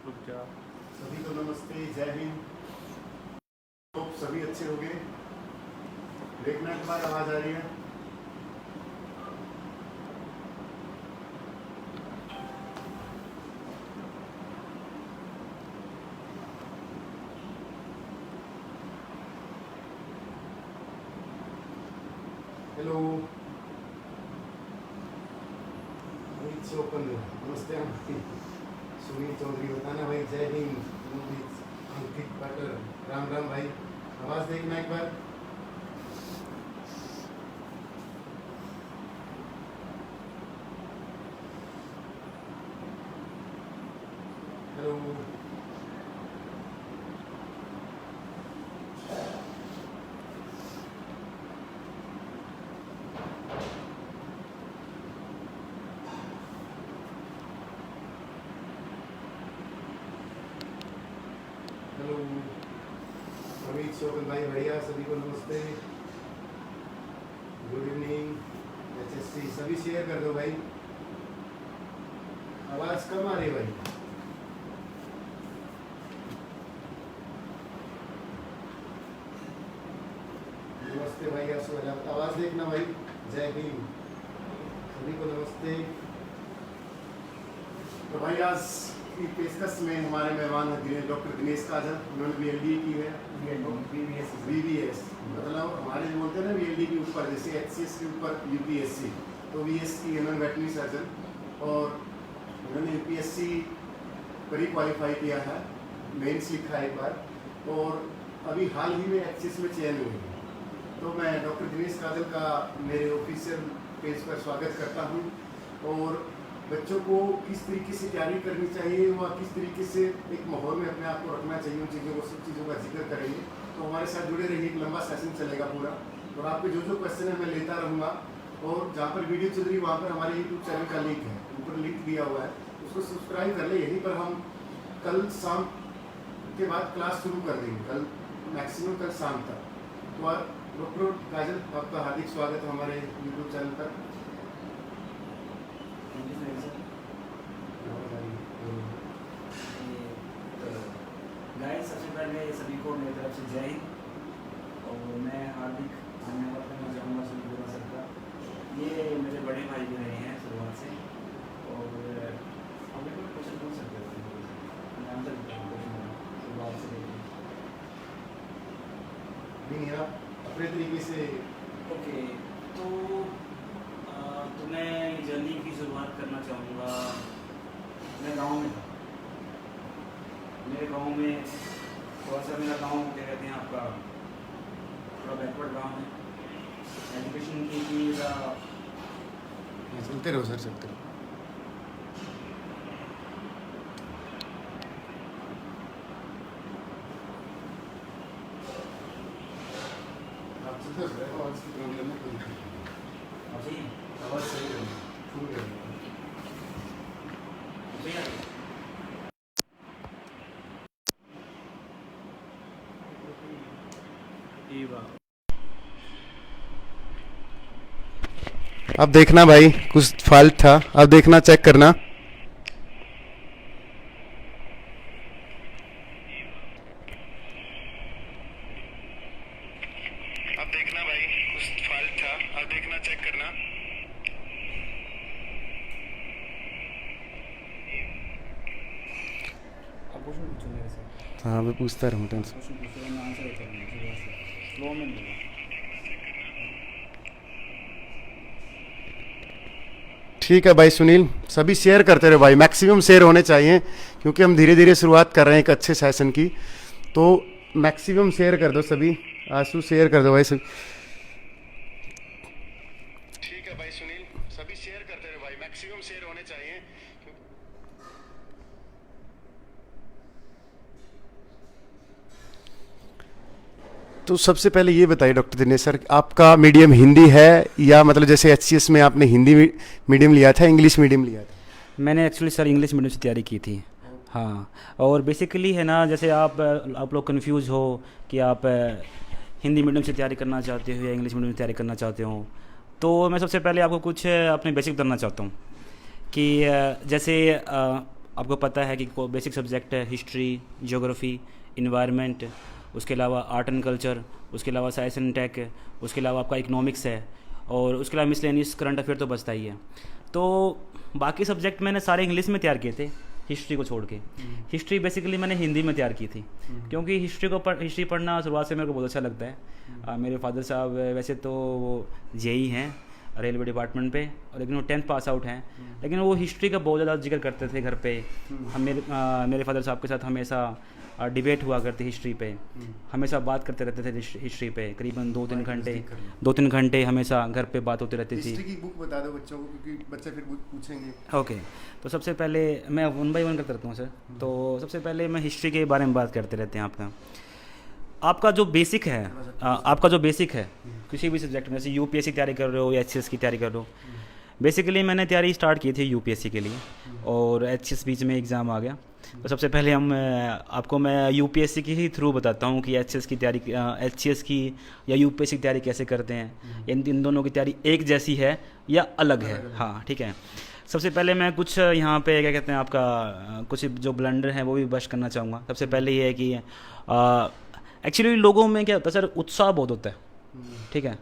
रुक जा। सभी को नमस्ते, जय हिंद। तो सभी अच्छे हो गए। ब्रेक मिनट के बाद आवाज आ रही है। हेलो, ओपन नमस्ते। सुनील चौधरी बताना भाई, जय हिंद। अंकित पाटर, राम राम भाई। आवाज देखना एक बार। हेलो, हेलो अमित शोभन भाई, बढ़िया। सभी को नमस्ते, गुड इवनिंग। एचएससी सभी शेयर कर दो भाई। आवाज कम आ रही है भाई। नमस्ते भाई, आवाज देखना भाई। जय हिंद, सभी को नमस्ते। तो भाई आज की पेशकश में हमारे मेहमान हैं डॉक्टर दिनेश काजल। उन्होंने बीएलडी की है, बीबीएस मतलब हमारे जो बोलते हैं ना बीएलडी के ऊपर, जैसे एचसीएस के ऊपर यूपीएससी, तो बीएस की इन्होंने वेटनरी सर्जन, और उन्होंने यूपीएससी प्री क्वालिफाई किया है, मेंस लिखा है एक बार, और अभी हाल ही में एचसीएस में चयन हुई है। तो मैं डॉक्टर दिनेश काजल का मेरे ऑफिशियल पेज पर स्वागत करता हूँ, और बच्चों को किस तरीके से तैयारी करनी चाहिए व किस तरीके से एक माहौल में अपने आप को रखना चाहिए, उन चीज़ों को, सब चीज़ों का जिक्र करेंगे। तो हमारे साथ जुड़े रहिए, एक लंबा सेशन चलेगा पूरा, और आपके जो जो क्वेश्चन है मैं लेता रहूँगा। और जहाँ पर वीडियो चल रही है वहाँ पर हमारे यूट्यूब चैनल का लिंक है, ऊपर लिंक दिया हुआ है, उसको सब्सक्राइब कर ले। यहीं पर हम कल शाम के बाद क्लास शुरू कर देंगे, कल मैक्सिमम कल शाम तक। तो डॉक्टर काजल, आपका हार्दिक स्वागत है हमारे यूट्यूब चैनल पर। गाइस, सबसे पहले सभी को मेरी तरफ से जय हिंद, और मैं हार्दिक धन्यवाद करना चाहूँगा सभी गुरु सर का। ये मेरे बड़े भाई भी रहे हैं शुरुआत से, और हम लोग क्वेश्चन पूछ सकते हैं, मैं आंसर देता हूँ क्वेश्चन शुरुआत से लेकर। नहीं, आप अपने तरीके से। ओके, तो मैं जर्नी की शुरुआत करना चाहूँगा। मैं गांव में था। मेरे गांव में थोड़ा सा, मेरा गांव क्या कहते हैं आपका, थोड़ा बैकवर्ड गांव है। एजुकेशन की चीज़ चलते रहो सर, चलते रहो। आप चलते रहो, आवाज़ की प्रॉब्लम है कोई नहीं। अभी आवाज़ सही है, फुल है। अब देखना भाई, कुछ फॉल्ट था, अब देखना, चेक करना। अब देखना भाई, कुछ फॉल्ट था, अब देखना, चेक करना। आप क्वेश्चन पूछो मेरे से। हाँ, मैं पूछता रहूँ टेंशन। क्वेश्चन पूछो, मैं आंसर देता हूँ शुरुआत से, स्लो में नहीं। ठीक है भाई सुनील, सभी शेयर करते रहो भाई, मैक्सिमम शेयर होने चाहिए, क्योंकि हम धीरे धीरे शुरुआत कर रहे हैं एक अच्छे सेशन की। तो मैक्सिमम शेयर कर दो सभी। आंसू शेयर कर दो भाई सभी। ठीक है भाई सुनील, सभी शेयर करते रहो भाई, मैक्सिमम शेयर होने चाहिए। तो सबसे पहले ये बताइए डॉक्टर दिनेश सर, आपका मीडियम हिंदी है, या मतलब जैसे एचसीएस में आपने हिंदी मीडियम लिया था, इंग्लिश मीडियम लिया था? मैंने एक्चुअली सर इंग्लिश मीडियम से तैयारी की थी। हाँ, और बेसिकली है ना, जैसे आप लोग कंफ्यूज हो कि आप हिंदी मीडियम से तैयारी करना चाहते हो या इंग्लिश मीडियम से तैयारी करना चाहते हो, तो मैं सबसे पहले आपको कुछ अपने बेसिक बताना चाहता हूँ कि जैसे आपको पता है कि बेसिक सब्जेक्ट है हिस्ट्री, ज्योग्राफी, इन्वायरमेंट, उसके अलावा आर्ट एंड कल्चर, उसके अलावा साइंस एंड टेक, उसके अलावा आपका इकोनॉमिक्स है, और उसके अलावा मिसलेनियस करंट अफेयर तो बचता ही है। तो बाकी सब्जेक्ट मैंने सारे इंग्लिश में तैयार किए थे, हिस्ट्री को छोड़ के। हिस्ट्री बेसिकली मैंने हिंदी में तैयार की थी, क्योंकि हिस्ट्री पढ़ना शुरुआत से मेरे को बहुत अच्छा लगता है। मेरे फादर साहब वैसे तो वो जेई हैं रेलवे डिपार्टमेंट पे, और लेकिन वो 10th पास आउट हैं, लेकिन वो हिस्ट्री का बहुत ज़्यादा जिक्र करते थे घर पे। हम मेरे फादर साहब के साथ हमेशा डिबेट हुआ करती हिस्ट्री पे, हमेशा बात करते रहते थे हिस्ट्री पे, करीबन 2-3 घंटे हमेशा घर पे बात होती रहती थी। हिस्ट्री की बुक बता दो बच्चों को, क्योंकि बच्चे फिर पूछेंगे। ओके, तो सबसे पहले मैं 1 बाय 1 करता रहता हूँ सर। तो सबसे पहले मैं हिस्ट्री के बारे में बात करते रहते हैं। आपका जो बेसिक है किसी भी सब्जेक्ट में, जैसे यूपीएससी की तैयारी कर रहे हो या एचएस की तैयारी कर रहे हो, बेसिकली मैंने तैयारी स्टार्ट की थी यूपीएससी के लिए, और एचएस बीच में एग्ज़ाम आ गया। तो सबसे पहले मैं यूपीएससी की ही थ्रू बताता हूँ कि एचएस की या यूपीएससी की तैयारी कैसे करते हैं। इन दोनों की तैयारी एक जैसी है या अलग है? हाँ, ठीक है। सबसे पहले मैं कुछ यहाँ पे क्या कहते हैं आपका कुछ जो ब्लंडर हैं वो भी बश करना चाहूँगा। सबसे पहले ये है कि एक्चुअली लोगों में क्या होता है सर, उत्साह बहुत होता है, ठीक है,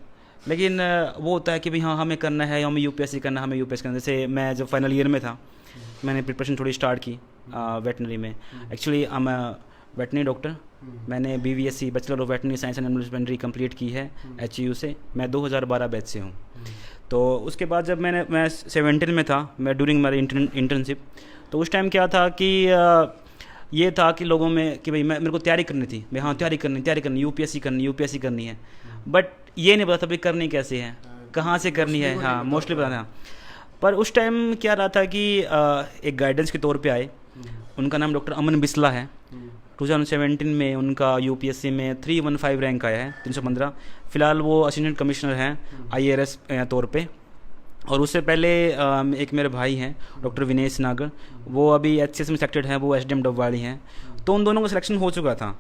लेकिन वो होता है कि भाई हाँ हमें करना है, हमें यूपीएससी करना है, हमें यूपीएससी करना है। जैसे मैं जब फाइनल ईयर में था, मैंने प्रिपरेशन थोड़ी स्टार्ट की वेटनरी में। Actually I am veterinary doctor. मैंने BVSc bachelor of veterinary science and husbandry complete की है HU से। मैं 2012 बैच से हूँ। तो उसके बाद जब मैं 17 में था, मैं ड्यूरिंग माई इंटर्नशिप, तो उस टाइम क्या था कि ये था कि लोगों में कि भाई मेरे को तैयारी करनी थी, भाई हाँ तैयारी करनी यूपीएससी करनी है, बट ये नहीं पता था भाई करनी कैसे है, कहाँ से करनी है। हाँ, मोस्टली पता था। पर उस टाइम क्या रहा था कि एक गाइडेंस के तौर पे आए, उनका नाम डॉक्टर अमन बिस्ला है। 2017 में उनका यूपीएससी में 315 रैंक आया है, 315। फ़िलहाल वो असिस्टेंट कमिश्नर हैं IAS तौर पे। और उससे पहले एक मेरे भाई हैं डॉक्टर विनेश नागर, वो अभी HCS में सेलेक्टेड हैं, वो SDM डबवाड़ी हैं। तो उन दोनों का सिलेक्शन हो चुका था।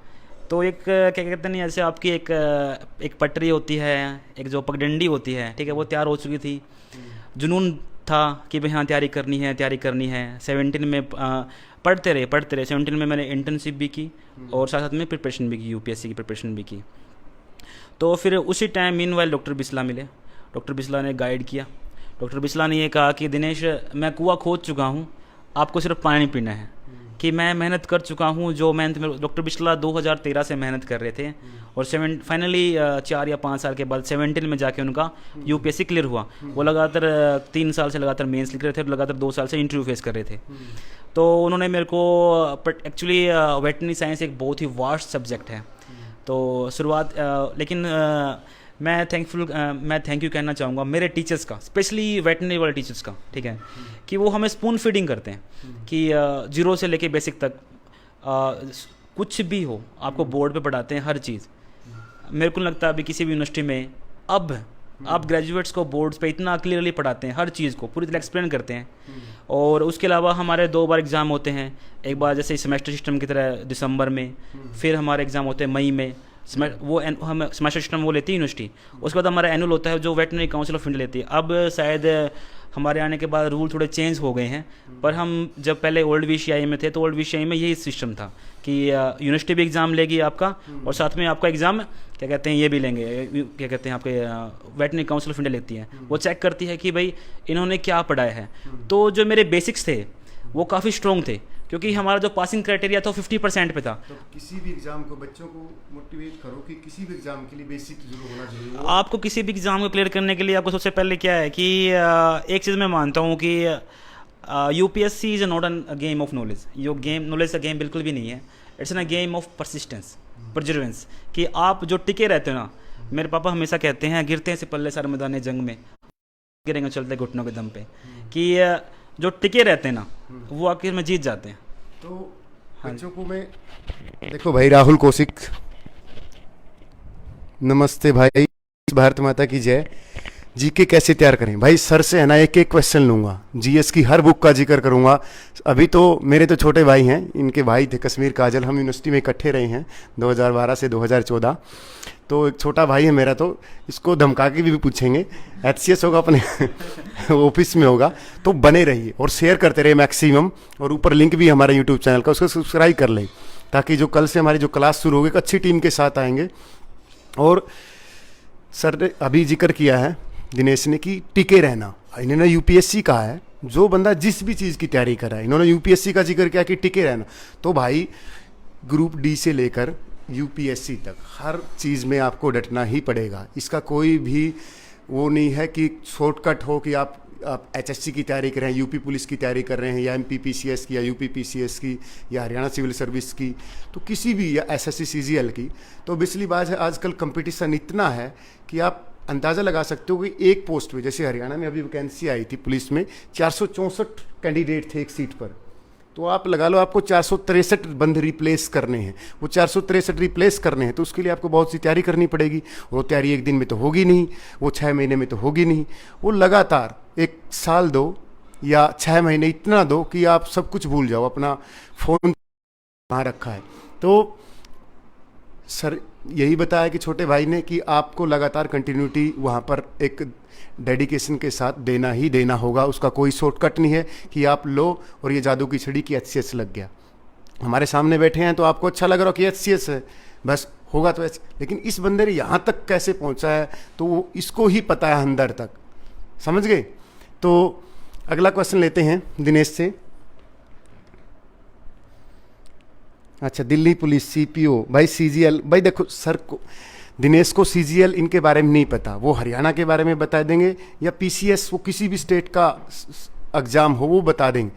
तो एक क्या कहते हैं, जैसे आपकी एक पटरी होती है, एक जो पगडंडी होती है, ठीक है, वो तैयार हो चुकी थी। जुनून था कि भाई हाँ तैयारी करनी है। 17 में पढ़ते रहे। 17 में मैंने इंटर्नशिप भी की और साथ साथ में प्रिपरेशन भी की, यूपीएससी की प्रिपरेशन भी की। तो फिर उसी टाइम मीनवाइल डॉक्टर बिस्ला मिले। डॉक्टर बिस्ला ने गाइड किया। डॉक्टर बिस्ला ने ये कहा कि दिनेश, मैं कुआं खोद चुका हूँ, आपको सिर्फ पानी पीना है, कि मैं मेहनत कर चुका हूँ। जो मेहनत डॉक्टर बिस्ला 2013 से मेहनत कर रहे थे, और फाइनली 4 या 5 साल के बाद 17 में जाके उनका यूपीएससी क्लियर हुआ। वो लगातार 3 साल से लगातार मेंस लिख रहे थे, लगातार 2 साल से इंटरव्यू फेस कर रहे थे। तो उन्होंने मेरे को, एक्चुअली वेटनरी साइंस एक बहुत ही वास्ट सब्जेक्ट है, तो शुरुआत लेकिन मैं थैंक यू कहना चाहूँगा मेरे टीचर्स का, स्पेशली वेटनरी वाले टीचर्स का, ठीक है, कि वो हमें स्पून फीडिंग करते हैं कि 0 से लेके बेसिक तक कुछ भी हो आपको बोर्ड पे पढ़ाते हैं हर चीज़। मेरे को लगता है अभी किसी भी यूनिवर्सिटी में अब आप ग्रेजुएट्स को बोर्ड्स पे इतना क्लियरली पढ़ाते हैं, हर चीज़ को पूरी तरह एक्सप्लेन करते हैं। और उसके अलावा हमारे 2 बार एग्ज़ाम होते हैं, एक बार जैसे सेमेस्टर सिस्टम की तरह दिसंबर में, फिर हमारे एग्ज़ाम होते हैं मई में। हम सेमेस्टर सिस्टम वो लेती है यूनिवर्सिटी, उसके बाद हमारा एनुअल होता है जो वेटनरी काउंसिल ऑफ इंडिया लेती है। अब शायद हमारे आने के बाद रूल थोड़े चेंज हो गए हैं, पर हम जब पहले ओल्ड VCI में थे तो ओल्ड VCI में यही सिस्टम था कि यूनिवर्सिटी भी एग्ज़ाम लेगी आपका, और साथ में आपका एग्ज़ाम क्या कहते हैं ये भी लेंगे, क्या कहते हैं आपके वेटनरी काउंसिल ऑफ इंडिया लेती है। वो चेक करती है कि भाई इन्होंने क्या पढ़ाया है। तो जो मेरे बेसिक्स थे वो काफ़ी स्ट्रॉन्ग थे, क्योंकि हमारा जो पासिंग क्राइटेरिया था 50% पे था। तो किसी भी एग्जाम को बच्चों को मोटिवेट करो कि किसी भी एग्जाम के लिए बेसिक जरूर होना चाहिए। आपको किसी भी एग्ज़ाम को क्लियर करने के लिए आपको सबसे पहले क्या है कि एक चीज़ मैं मानता हूँ कि UPSC is not a game of knowledge. Knowledge का गेम बिल्कुल भी नहीं है। It's a game of persistence, perseverance, कि आप जो टिके रहते हो ना। मेरे पापा हमेशा कहते हैं गिरते हैं सिपल्ले सर मैदान जंग में, गिरेंगे चलते घुटनों के दम पे, कि जो टिके रहते हैं ना वो आखिर में जीत जाते हैं। तो बच्चों को मैं देखो भाई, राहुल कौशिक, नमस्ते भाई, भारत माता की जय। जीके कैसे तैयार करें भाई? सर से है ना एक क्वेश्चन लूंगा, जीएस की हर बुक का जिक्र करूंगा। अभी तो मेरे तो छोटे भाई हैं, इनके भाई थे कश्मीर काजल, हम यूनिवर्सिटी में इकट्ठे रहे हैं 2012 से 2014। तो एक छोटा भाई है मेरा, तो इसको धमका के भी पूछेंगे। HCS होगा अपने ऑफिस में होगा, तो बने रहिए और शेयर करते रहिए मैक्सिमम। और ऊपर लिंक भी हमारे यूट्यूब चैनल का, उसको सब्सक्राइब कर लें, ताकि जो कल से हमारी जो क्लास शुरू होगी एक अच्छी टीम के साथ आएंगे। और सर ने अभी जिक्र किया है दिनेश ने कि टिके रहना, इन्होंने UPSC कहा है, जो बंदा जिस भी चीज़ की तैयारी कर रहा है, इन्होंने UPSC का जिक्र किया कि टिके रहना। तो भाई ग्रुप D से लेकर UPSC तक हर चीज़ में आपको डटना ही पड़ेगा। इसका कोई भी वो नहीं है कि शॉर्टकट हो कि आप HSC की तैयारी कर रहे हैं, यूपी पुलिस की तैयारी कर रहे हैं, या MPPCS की, या UPPCS की, या हरियाणा सिविल सर्विस की, तो किसी भी, या SSC CGL की। तो बिजली बात है, आजकल कंपटीशन इतना है कि आप अंदाज़ा लगा सकते हो कि एक पोस्ट में, जैसे हरियाणा में अभी वैकेंसी आई थी पुलिस में, 464 कैंडिडेट थे एक सीट पर। तो आप लगा लो आपको 463 बंद रिप्लेस करने हैं। वो 463 रिप्लेस करने हैं, तो उसके लिए आपको बहुत सी तैयारी करनी पड़ेगी। वो तैयारी एक दिन में तो होगी नहीं, वो 6 महीने में तो होगी नहीं, वो लगातार 1 साल दो या 6 महीने इतना दो कि आप सब कुछ भूल जाओ, अपना फ़ोन वहाँ रखा है। तो सर यही बताया कि छोटे भाई ने कि आपको लगातार कंटिन्यूटी वहाँ पर एक डेडिकेशन के साथ देना ही देना होगा। उसका कोई शॉर्टकट नहीं है कि आप लो और ये जादू की छड़ी की HCS लग गया। हमारे सामने बैठे हैं तो आपको अच्छा लग रहा हो कि HCS है, बस होगा तो लेकिन इस बंदे ने यहाँ तक कैसे पहुँचा है, तो वो इसको ही पता है अंदर तक, समझ गए। तो अगला क्वेश्चन लेते हैं दिनेश से। अच्छा, दिल्ली पुलिस CPO भाई, CGL भाई, देखो सर को, दिनेश को CGL इनके बारे में नहीं पता, वो हरियाणा के बारे में बता देंगे, या PCS वो किसी भी स्टेट का एग्ज़ाम हो वो बता देंगे।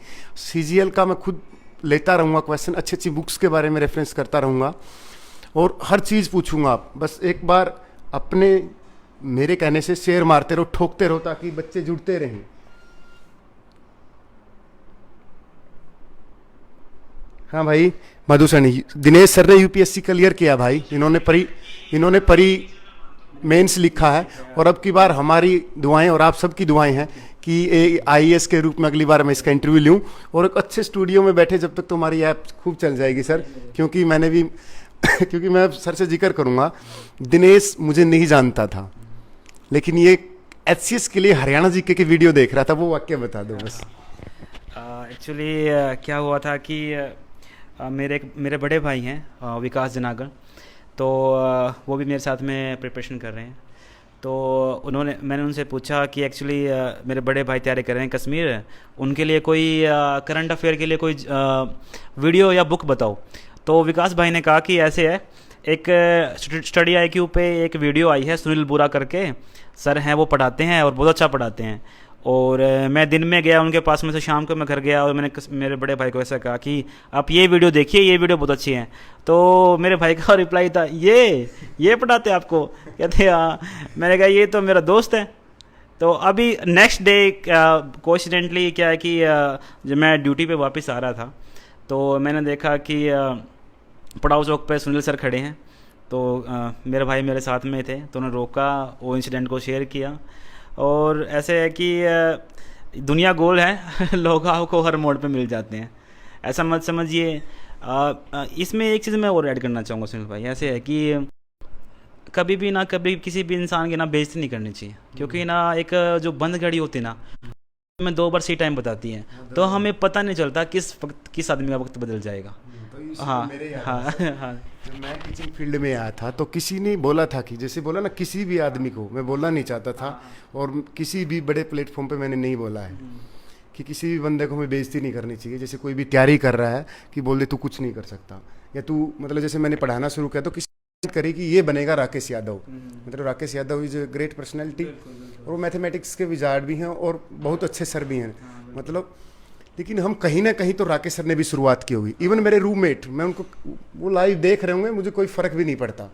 CGL का मैं खुद लेता रहूँगा क्वेश्चन, अच्छी अच्छी बुक्स के बारे में रेफरेंस करता रहूँगा और हर चीज़ पूछूंगा। आप बस एक बार अपने मेरे कहने से शेयर मारते रहो, ठोकते रहो, ताकि बच्चे जुड़ते रहें। हाँ भाई मधुसनी, दिनेश सर ने UPSC क्लियर किया भाई, इन्होंने परी मेंस लिखा है। और अब की बार हमारी दुआएं और आप सबकी दुआएं हैं कि IAS के रूप में अगली बार मैं इसका इंटरव्यू लूं, और एक अच्छे स्टूडियो में बैठे जब तक तो हमारी ऐप खूब चल जाएगी सर। क्योंकि मैंने भी क्योंकि मैं सर से जिक्र करूंगा, दिनेश मुझे नहीं जानता था, लेकिन ये HCS के लिए हरियाणा GK की वीडियो देख रहा था। वो वाक्य बता दो बस। एक्चुअली क्या हुआ था कि मेरे बड़े भाई हैं विकास जनागर, तो वो भी मेरे साथ में प्रिपरेशन कर रहे हैं। तो मैंने उनसे पूछा कि एक्चुअली मेरे बड़े भाई तैयारी कर रहे हैं कश्मीर, उनके लिए कोई करंट अफेयर के लिए कोई वीडियो या बुक बताओ। तो विकास भाई ने कहा कि ऐसे है, एक स्टडी IQ पे एक वीडियो आई है, सुनील बुरा करके सर हैं, वो पढ़ाते हैं और बहुत अच्छा पढ़ाते हैं। और मैं दिन में गया उनके पास में से, शाम को मैं घर गया और मैंने मेरे बड़े भाई को ऐसा कहा कि आप ये वीडियो देखिए, ये वीडियो बहुत अच्छी है। तो मेरे भाई का रिप्लाई था, ये पढ़ाते आपको? कहते हाँ। मैंने कहा ये तो मेरा दोस्त है। तो अभी नेक्स्ट डे कोइंसिडेंटली क्या है कि जब मैं ड्यूटी पे वापस आ रहा था, तो मैंने देखा कि पड़ाव चौक पे सुनील सर खड़े हैं। तो मेरे भाई मेरे साथ में थे, तो उन्होंने रोका, वो इंसिडेंट को शेयर किया। और ऐसे है कि दुनिया गोल है लोग आपको हर मोड़ पे मिल जाते हैं, ऐसा मत समझिए। इसमें एक चीज़ मैं और ऐड करना चाहूँगा सुनील भाई, ऐसे है कि कभी भी ना कभी किसी भी इंसान की ना बेइज्जती नहीं करनी चाहिए, क्योंकि ना एक जो बंद घड़ी होती है ना, में 2 बार सी टाइम बताती है, तो हमें पता नहीं चलता किस आदमी का वक्त बदल जाएगा। हाँ हाँ। जब मैं टीचिंग फील्ड में आया था तो किसी ने बोला था कि, जैसे बोला ना, किसी भी आदमी को, मैं बोलना नहीं चाहता था और किसी भी बड़े प्लेटफॉर्म पे मैंने नहीं बोला है कि किसी भी बंदे को हमें बेइज्जती नहीं करनी चाहिए। जैसे कोई भी तैयारी कर रहा है कि बोल दे तू कुछ नहीं कर सकता, या तू, मतलब जैसे मैंने पढ़ाना शुरू किया तो किसी करे कि ये बनेगा राकेश यादव, मतलब Rakesh Yadav is a great personality, और वो मैथमेटिक्स के विजार्ड भी हैं और बहुत अच्छे सर भी हैं, मतलब। लेकिन हम कहीं ना कहीं तो राकेश सर ने भी शुरुआत की होगी। इवन मेरे रूममेट, मैं उनको, वो लाइव देख रहे होंगे, मुझे कोई फ़र्क भी नहीं पड़ता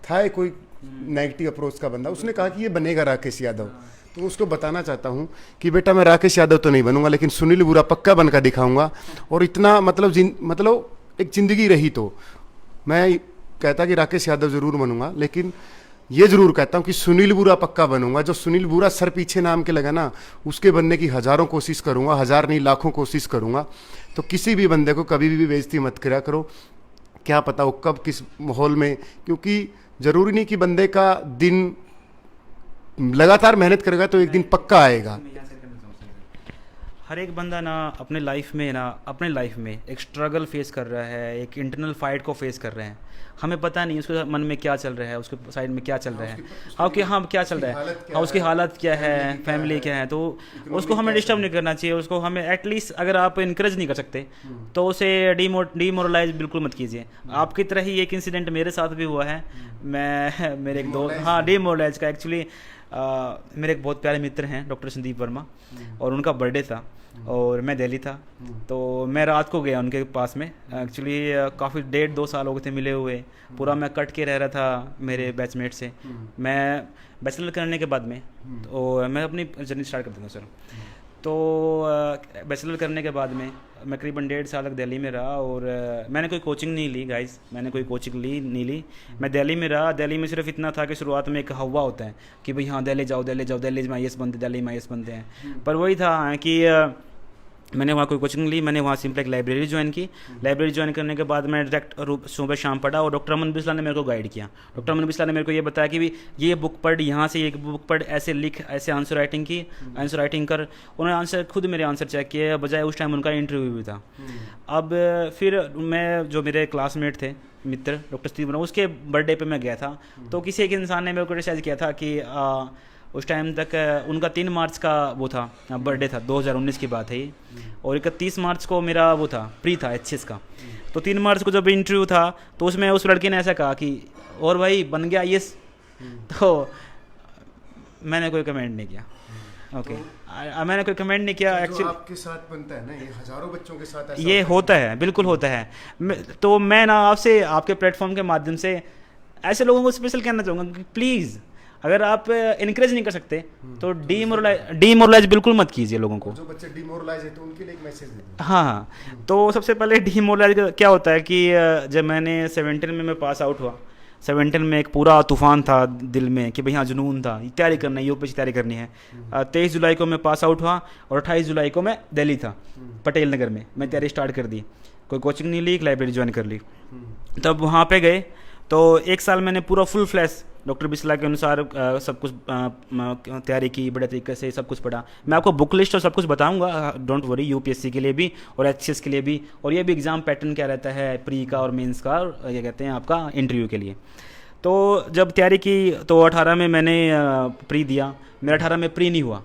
था, कोई नेगेटिव अप्रोच का बंदा, उसने कहा कि ये बनेगा राकेश यादव। तो उसको बताना चाहता हूँ कि बेटा मैं राकेश यादव तो नहीं बनूंगा, लेकिन सुनील बुरा पक्का बनकर दिखाऊंगा। और इतना मतलब एक ज़िंदगी रही तो मैं कहता कि राकेश यादव ज़रूर बनूंगा, लेकिन ये ज़रूर कहता हूँ कि सुनील बुरा पक्का बनूंगा। जो सुनील बुरा सर पीछे नाम के लगा ना, उसके बनने की हज़ारों कोशिश करूँगा, हज़ार नहीं लाखों कोशिश करूँगा। तो किसी भी बंदे को कभी भी बेइज्जती मत करा करो, क्या पता वो कब किस माहौल में, क्योंकि जरूरी नहीं कि बंदे का दिन लगातार मेहनत करेगा तो एक दिन पक्का आएगा। हर एक बंदा ना अपने लाइफ में एक स्ट्रगल फेस कर रहा है, एक इंटरनल फाइट को फेस कर रहे हैं। हमें पता नहीं उसके मन में क्या चल रहा है, उसके साइड में क्या चल रहा है, क्या चल रहा है, उसकी हालत क्या है, फैमिली क्या है। तो उसको हमें डिस्टर्ब नहीं करना चाहिए। उसको हमें एटलीस्ट अगर आप इनकरेज नहीं कर सकते तो उसे डीमोरलाइज बिल्कुल मत कीजिए। आपकी तरह ही एक इंसिडेंट मेरे साथ भी हुआ है। मेरे एक दोस्त, हाँ, डीमोरलाइज का एक्चुअली मेरे एक बहुत प्यारे मित्र हैं डॉक्टर संदीप वर्मा, और उनका बर्थडे था और मैं दिल्ली था। तो मैं रात को गया उनके पास में। एक्चुअली काफ़ी 1.5-2 साल हो गए थे मिले हुए। पूरा मैं कट के रह रहा था मेरे बैचमेट से। मैं बैचलर करने के बाद में तो मैं अपनी जर्नी स्टार्ट कर दूँगा सर। तो बैचलर करने के बाद में मैं करीबन 1.5 साल तक दिल्ली में रहा, और मैंने कोई कोचिंग नहीं ली गाइस, मैंने कोई कोचिंग नहीं ली। मैं दिल्ली में रहा। दिल्ली में सिर्फ इतना था कि शुरुआत में एक हवा होता है कि भाई हाँ दिल्ली जाओ, दिल्ली में IAS बनते, दिल्ली में IAS बनते हैं। पर वही था कि मैंने वहाँ कोई कोचिंग ली। मैंने वहाँ सिंपल एक लाइब्रेरी ज्वाइन की। लाइब्रेरी ज्वाइन करने के बाद मैं डायरेक्ट सुबह शाम पढ़ा, और डॉक्टर अमन बिस्ला ने मेरे को गाइड किया। डॉक्टर अमन बिस्ला ने मेरे को ये बताया कि भी ये बुक पढ़, यहाँ से एक बुक पढ़, ऐसे लिख, ऐसे आंसर राइटिंग की, आंसर राइटिंग कर। उन्होंने आंसर खुद मेरे आंसर चेक किए, बजाय उस टाइम उनका इंटरव्यू भी था। अब फिर मैं, जो मेरे क्लासमेट थे मित्र डॉक्टर स्टीव, उसके बर्थडे पर मैं गया था। तो किसी एक इंसान ने मेरे को डिसाइड किया था कि उस टाइम तक उनका 3 मार्च का वो था, बर्थडे था, 2019 की बात है ये, और 31 मार्च को मेरा वो था, प्री था HCS का। तो 3 मार्च को जब इंटरव्यू था तो उसमें उस लड़के ने ऐसा कहा कि और भाई बन गया IAS। तो मैंने कोई कमेंट नहीं किया। ओके, मैंने कोई कमेंट नहीं किया। एक्चुअली आपके साथ बनता है ना, ये हजारों बच्चों के साथ ये होता है, बिल्कुल होता है। तो मैं ना आपसे, आपके प्लेटफॉर्म के माध्यम से ऐसे लोगों को स्पेशल कहना चाहूँगा कि प्लीज़, अगर आप इनकरेज नहीं कर सकते तो डीमोरलाइज बिल्कुल मत कीजिए लोगों को। जो बच्चे डीमोरलाइज है तो उनके लिए एक मैसेज दे। हाँ, तो सबसे पहले डीमोरलाइज क्या होता है कि जब मैंने 17 में मैं पास आउट हुआ, 17 में एक पूरा तूफान था दिल में कि भाई हाँ जुनून था, तैयारी करना है, UPSC तैयारी करनी है। 23 जुलाई को मैं पास आउट हुआ, और 28 जुलाई को मैं दिल्ली था, पटेल नगर में। मैं तैयारी स्टार्ट कर दी, कोई कोचिंग नहीं ली, एक लाइब्रेरी ज्वाइन कर ली। तब वहाँ पे गए तो 1 साल मैंने पूरा फुल फ्लैश डॉक्टर बिस्ला के अनुसार सब कुछ तैयारी की, बड़े तरीके से सब कुछ पढ़ा। मैं आपको बुक लिस्ट और सब कुछ बताऊंगा, डोंट वरी, UPSC के लिए भी और HCS के लिए भी, और ये भी एग्ज़ाम पैटर्न क्या रहता है प्री का और मेंस का, और ये कहते हैं आपका इंटरव्यू के लिए। तो जब तैयारी की तो 18 में मैंने प्री दिया, मेरा 18 में प्री नहीं हुआ।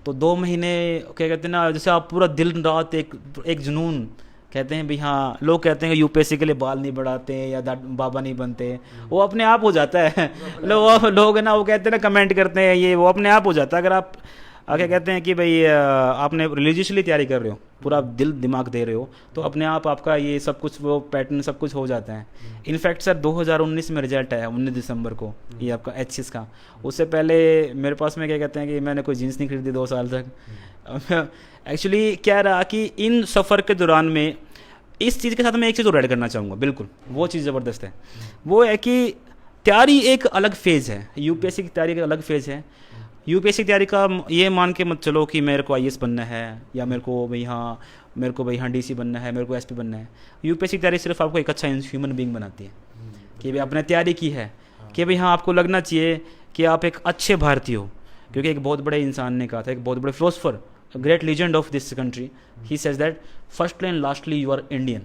तो 2 महीने क्या कहते हैं ना, जैसे आप पूरा दिन रात एक जुनून, कहते हैं भाई हाँ, लोग कहते हैं कि UPSC के लिए बाल नहीं बढ़ाते या बाबा नहीं बनते, वो अपने आप हो जाता है। लोग है ना, वो कहते हैं ना, कमेंट करते हैं, ये वो अपने आप हो जाता है। अगर आप क्या कहते हैं कि भाई आपने रिलीजियसली तैयारी कर रहे हो, पूरा दिल दिमाग दे रहे हो, तो अपने आप आपका ये सब कुछ, वो पैटर्न सब कुछ हो जाता है। इनफैक्ट सर 2019 में रिजल्ट आया 19 दिसंबर को, ये आपका HCS का। उससे पहले मेरे पास में क्या कहते हैं कि मैंने कोई जीन्स नहीं खरीदी 2 साल तक। एक्चुअली क्या रहा कि इन सफ़र के दौरान में इस चीज़ के साथ मैं एक चीज़ और ऐड करना चाहूँगा, बिल्कुल वो चीज़ ज़बरदस्त है। वो है कि तैयारी एक अलग फेज़ है, UPSC की तैयारी एक अलग फेज़ है। UPSC की तैयारी का ये मान के मत चलो कि मेरे को IAS बनना है, या मेरे को भाई हाँ DC बनना है, मेरे को SP बनना है। UPSC की तैयारी सिर्फ आपको एक अच्छा ह्यूमन बीइंग बनाती है कि भाई आपने तैयारी की है, कि भाई हाँ आपको लगना चाहिए कि आप एक अच्छे भारतीय हो। क्योंकि एक बहुत बड़े इंसान ने कहा था, एक बहुत बड़े philosopher, great legend of this country, he says that firstly and lastly you are Indian,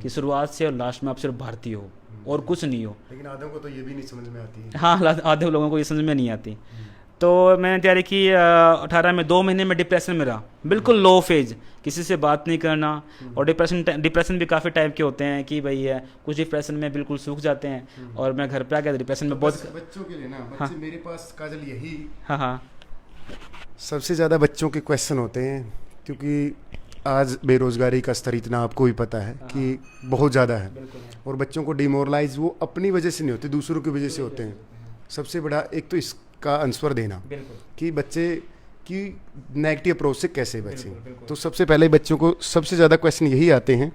कि शुरुआत से और लास्ट में आप सिर्फ भारतीय हो और कुछ नहीं हो। लेकिन आधों को तो ये भी नहीं समझ में आती है। हाँ, आधे लोगों को ये समझ में नहीं आती। तो मैंने तैयारी की 18 में, 2 महीने में डिप्रेशन में रहा, बिल्कुल लो फेज, किसी से बात नहीं करना। और डिप्रेशन भी काफ़ी टाइप के होते हैं कि भाई कुछ डिप्रेशन में बिल्कुल सूख जाते हैं, और मैं घर पे आ गया डिप्रेशन में बहुत। बच्चों के लिए ना, बच्चे मेरे पास काजल यही, हाँ, सबसे ज़्यादा बच्चों के क्वेश्चन होते हैं, क्योंकि आज बेरोज़गारी का स्तर इतना आपको भी पता है कि बहुत ज़्यादा है, और बच्चों को डिमोरलाइज वो अपनी वजह से नहीं होते, दूसरों की वजह से होते हैं। सबसे बड़ा एक तो इसका आंसर देना कि बच्चे की नेगेटिव अप्रोच से कैसे बचें। तो सबसे पहले बच्चों को सबसे ज़्यादा क्वेश्चन यही आते हैं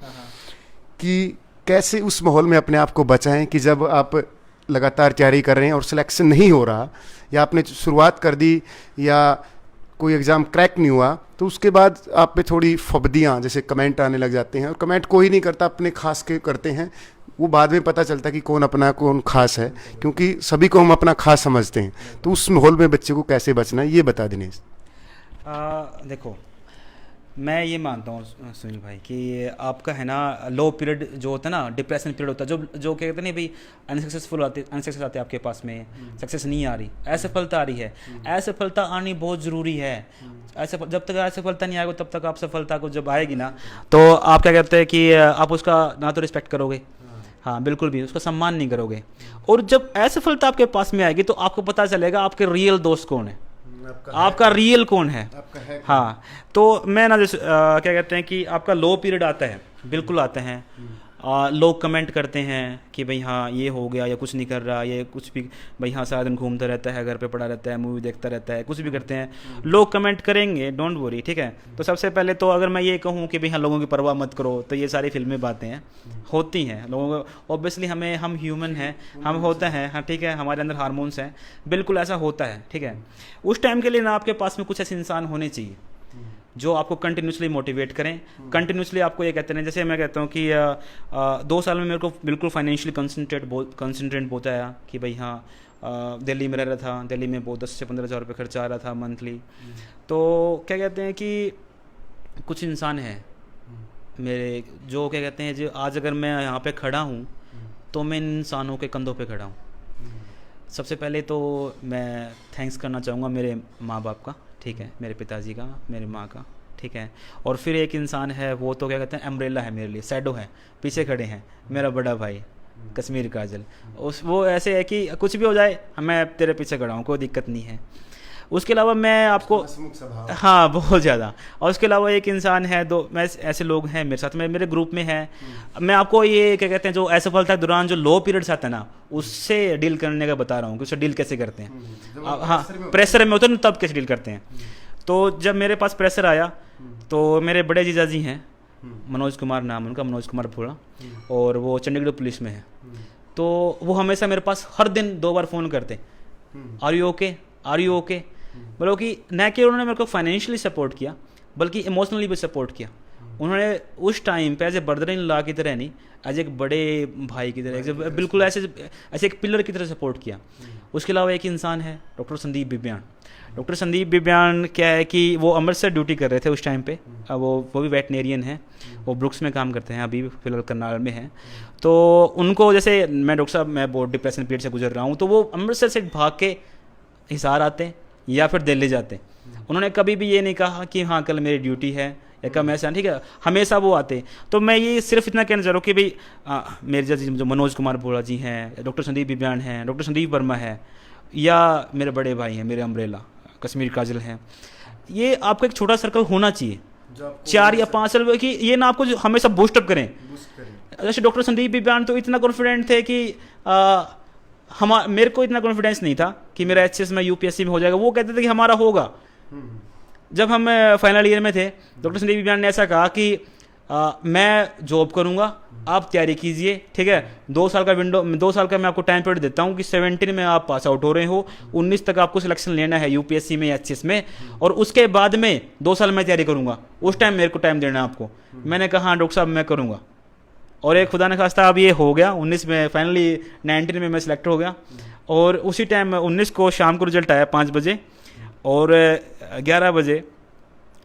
कि कैसे उस माहौल में अपने आप को बचाएं कि जब आप लगातार तैयारी कर रहे हैं और सिलेक्शन नहीं हो रहा, या आपने शुरुआत कर दी या कोई एग्ज़ाम क्रैक नहीं हुआ, तो उसके बाद आप पे थोड़ी फब्दियाँ जैसे कमेंट आने लग जाते हैं, और कमेंट कोई नहीं करता, अपने खास के करते हैं, वो बाद में पता चलता है कि कौन अपना कौन खास है, क्योंकि सभी को हम अपना खास समझते हैं। तो उस माहौल में बच्चे को कैसे बचना है, ये बता दिनेश। देखो, मैं ये मानता हूँ सुनील भाई कि आपका है ना लो पीरियड जो होता है ना, डिप्रेशन पीरियड होता है, जो कहते हैं नहीं भाई अनसक्सेस आते आपके पास में, सक्सेस नहीं आ रही, असफलता आ रही है। असफलता आनी बहुत ज़रूरी है। जब तक असफलता नहीं आएगी तब तक आप सफलता को जब आएगी ना, तो आप क्या कहते हैं कि आप उसका ना तो रिस्पेक्ट करोगे, हाँ बिल्कुल भी उसका सम्मान नहीं करोगे। और जब असफलता आपके पास में आएगी तो आपको पता चलेगा आपके रियल दोस्त कौन है, आपका रियल कौन है, हाँ। तो मैं ना जैसे क्या कहते हैं कि आपका लो पीरियड आता है, बिल्कुल आते हैं। लोग कमेंट करते हैं कि भाई हाँ ये हो गया, या कुछ नहीं कर रहा, ये कुछ भी, भाई हाँ सारा दिन घूमता रहता है, घर पे पड़ा रहता है, मूवी देखता रहता है, कुछ भी करते हैं, लोग कमेंट करेंगे, डोंट वरी, ठीक है। तो सबसे पहले तो अगर मैं ये कहूँ कि भाई हाँ लोगों की परवाह मत करो, तो ये सारी फिल्में बातें हैं, होती हैं लोगों को, ऑब्वियसली हम ह्यूमन हैं, हम होते हैं, हाँ ठीक है, हमारे अंदर हार्मोन्स हैं, बिल्कुल ऐसा होता है, ठीक है। उस टाइम के लिए ना आपके पास में कुछ ऐसे इंसान होने चाहिए जो आपको कंटिन्यूसली मोटिवेट करें, कंटिन्यूसली आपको ये कहते हैं, जैसे मैं कहता हूँ कि 2 साल में मेरे को बिल्कुल फाइनेंशियली कंसंट्रेट बहुत आया कि भाई हाँ दिल्ली में रह रहा था, दिल्ली में बहुत 10 से 15 हज़ार रुपये खर्चा आ रहा था मंथली। तो क्या कहते हैं कि कुछ इंसान हैं मेरे जो क्या कहते हैं, जो आज अगर मैं यहाँ पे खड़ा हूँ तो मैं इन इंसानों के कंधों पे खड़ा हूँ। सबसे पहले तो मैं थैंक्स करना चाहूँगा मेरे माँ बाप का, ठीक है, मेरे पिताजी का, मेरी माँ का, ठीक है। और फिर एक इंसान है, वो तो क्या कहते हैं अम्ब्रेला है मेरे लिए, शैडो है, पीछे खड़े हैं, मेरा बड़ा भाई कश्मीर काजल। वो ऐसे है कि कुछ भी हो जाए मैं तेरे पीछे खड़ा हूँ, कोई दिक्कत नहीं है। उसके अलावा मैं आपको, हाँ बहुत ज़्यादा। और उसके अलावा एक इंसान है, मैं ऐसे लोग हैं मेरे साथ में, मेरे ग्रुप में है। मैं आपको ये क्या कहते हैं जो असफलता के दौरान जो लो पीरियड्स आता है ना, उससे डील करने का बता रहा हूँ कि उससे डील कैसे करते हैं। हाँ, प्रेशर में होता है ना तब कैसे डील करते हैं। तो जब मेरे पास प्रेशर आया तो मेरे बड़े जीजा जी हैं, मनोज कुमार नाम उनका, मनोज कुमार भोला, और वो चंडीगढ़ पुलिस में है। तो वो हमेशा मेरे पास हर दिन 2 बार फ़ोन करते, are you okay, are you okay. मतलब कि न कि उन्होंने मेरे को फाइनेंशियली सपोर्ट किया बल्कि इमोशनली भी सपोर्ट किया। उन्होंने उस टाइम पे as a brother in law की तरह नहीं, एज एक बड़े भाई की तरह, बिल्कुल ऐसे एक पिलर की तरह सपोर्ट किया। उसके अलावा एक इंसान है डॉक्टर संदीप बिबियान। डॉक्टर संदीप बिबियान क्या है कि वो अमृतसर ड्यूटी कर रहे थे उस टाइम पे, वो भी वेटनेरियन है, वो ब्रुक्स में काम करते हैं, अभी फिलहाल करनाल में हैं। तो उनको जैसे मैं डॉक्टर साहब मैं बहुत डिप्रेशन पीरियड से गुजर रहा हूँ, तो वो अमृतसर से भाग के हिसार आते हैं या फिर दिल्ली जाते हैं। उन्होंने कभी भी ये नहीं कहा कि हाँ कल मेरी ड्यूटी है या कम ऐसा, ठीक है, हमेशा वो आते। तो मैं ये सिर्फ इतना कहना चाह रहा हूँ कि भाई मेरे जैसे जो मनोज कुमार भोला जी हैं, डॉक्टर संदीप बिबियान हैं, डॉक्टर संदीप वर्मा है, या मेरे बड़े भाई हैं मेरे अम्ब्रेला कश्मीर काजल हैं, ये आपका एक छोटा सर्कल होना चाहिए, 4 या 5 साल की, ये ना आपको हमेशा बूस्टअप करें। जैसे डॉक्टर संदीप बिबियान तो इतना कॉन्फिडेंट थे कि मेरे को इतना कॉन्फिडेंस नहीं था कि मेरा एचएस में यूपीएससी में हो जाएगा। वो कहते थे कि हमारा होगा। जब हम फाइनल ईयर में थे, डॉक्टर संदीप बिबियान ने ऐसा कहा कि मैं जॉब करूंगा, आप तैयारी कीजिए, ठीक है, 2 साल का विंडो, 2 साल का मैं आपको टाइम पीरियड देता हूँ कि 17 में आप पास आउट हो रहे हो, 19 तक आपको सिलेक्शन लेना है यूपीएससी में या एचएस में, और उसके बाद में 2 साल में तैयारी करूंगा, उस टाइम मेरे को टाइम देना है आपको। मैंने कहा हाँ डॉक्टर साहब मैं करूँगा, और एक खुदा ने खास्ता अब ये हो गया। 19 में फाइनली 19 में मैं सिलेक्ट हो गया, और उसी टाइम 19 को शाम को रिजल्ट आया 5 बजे, और 11 बजे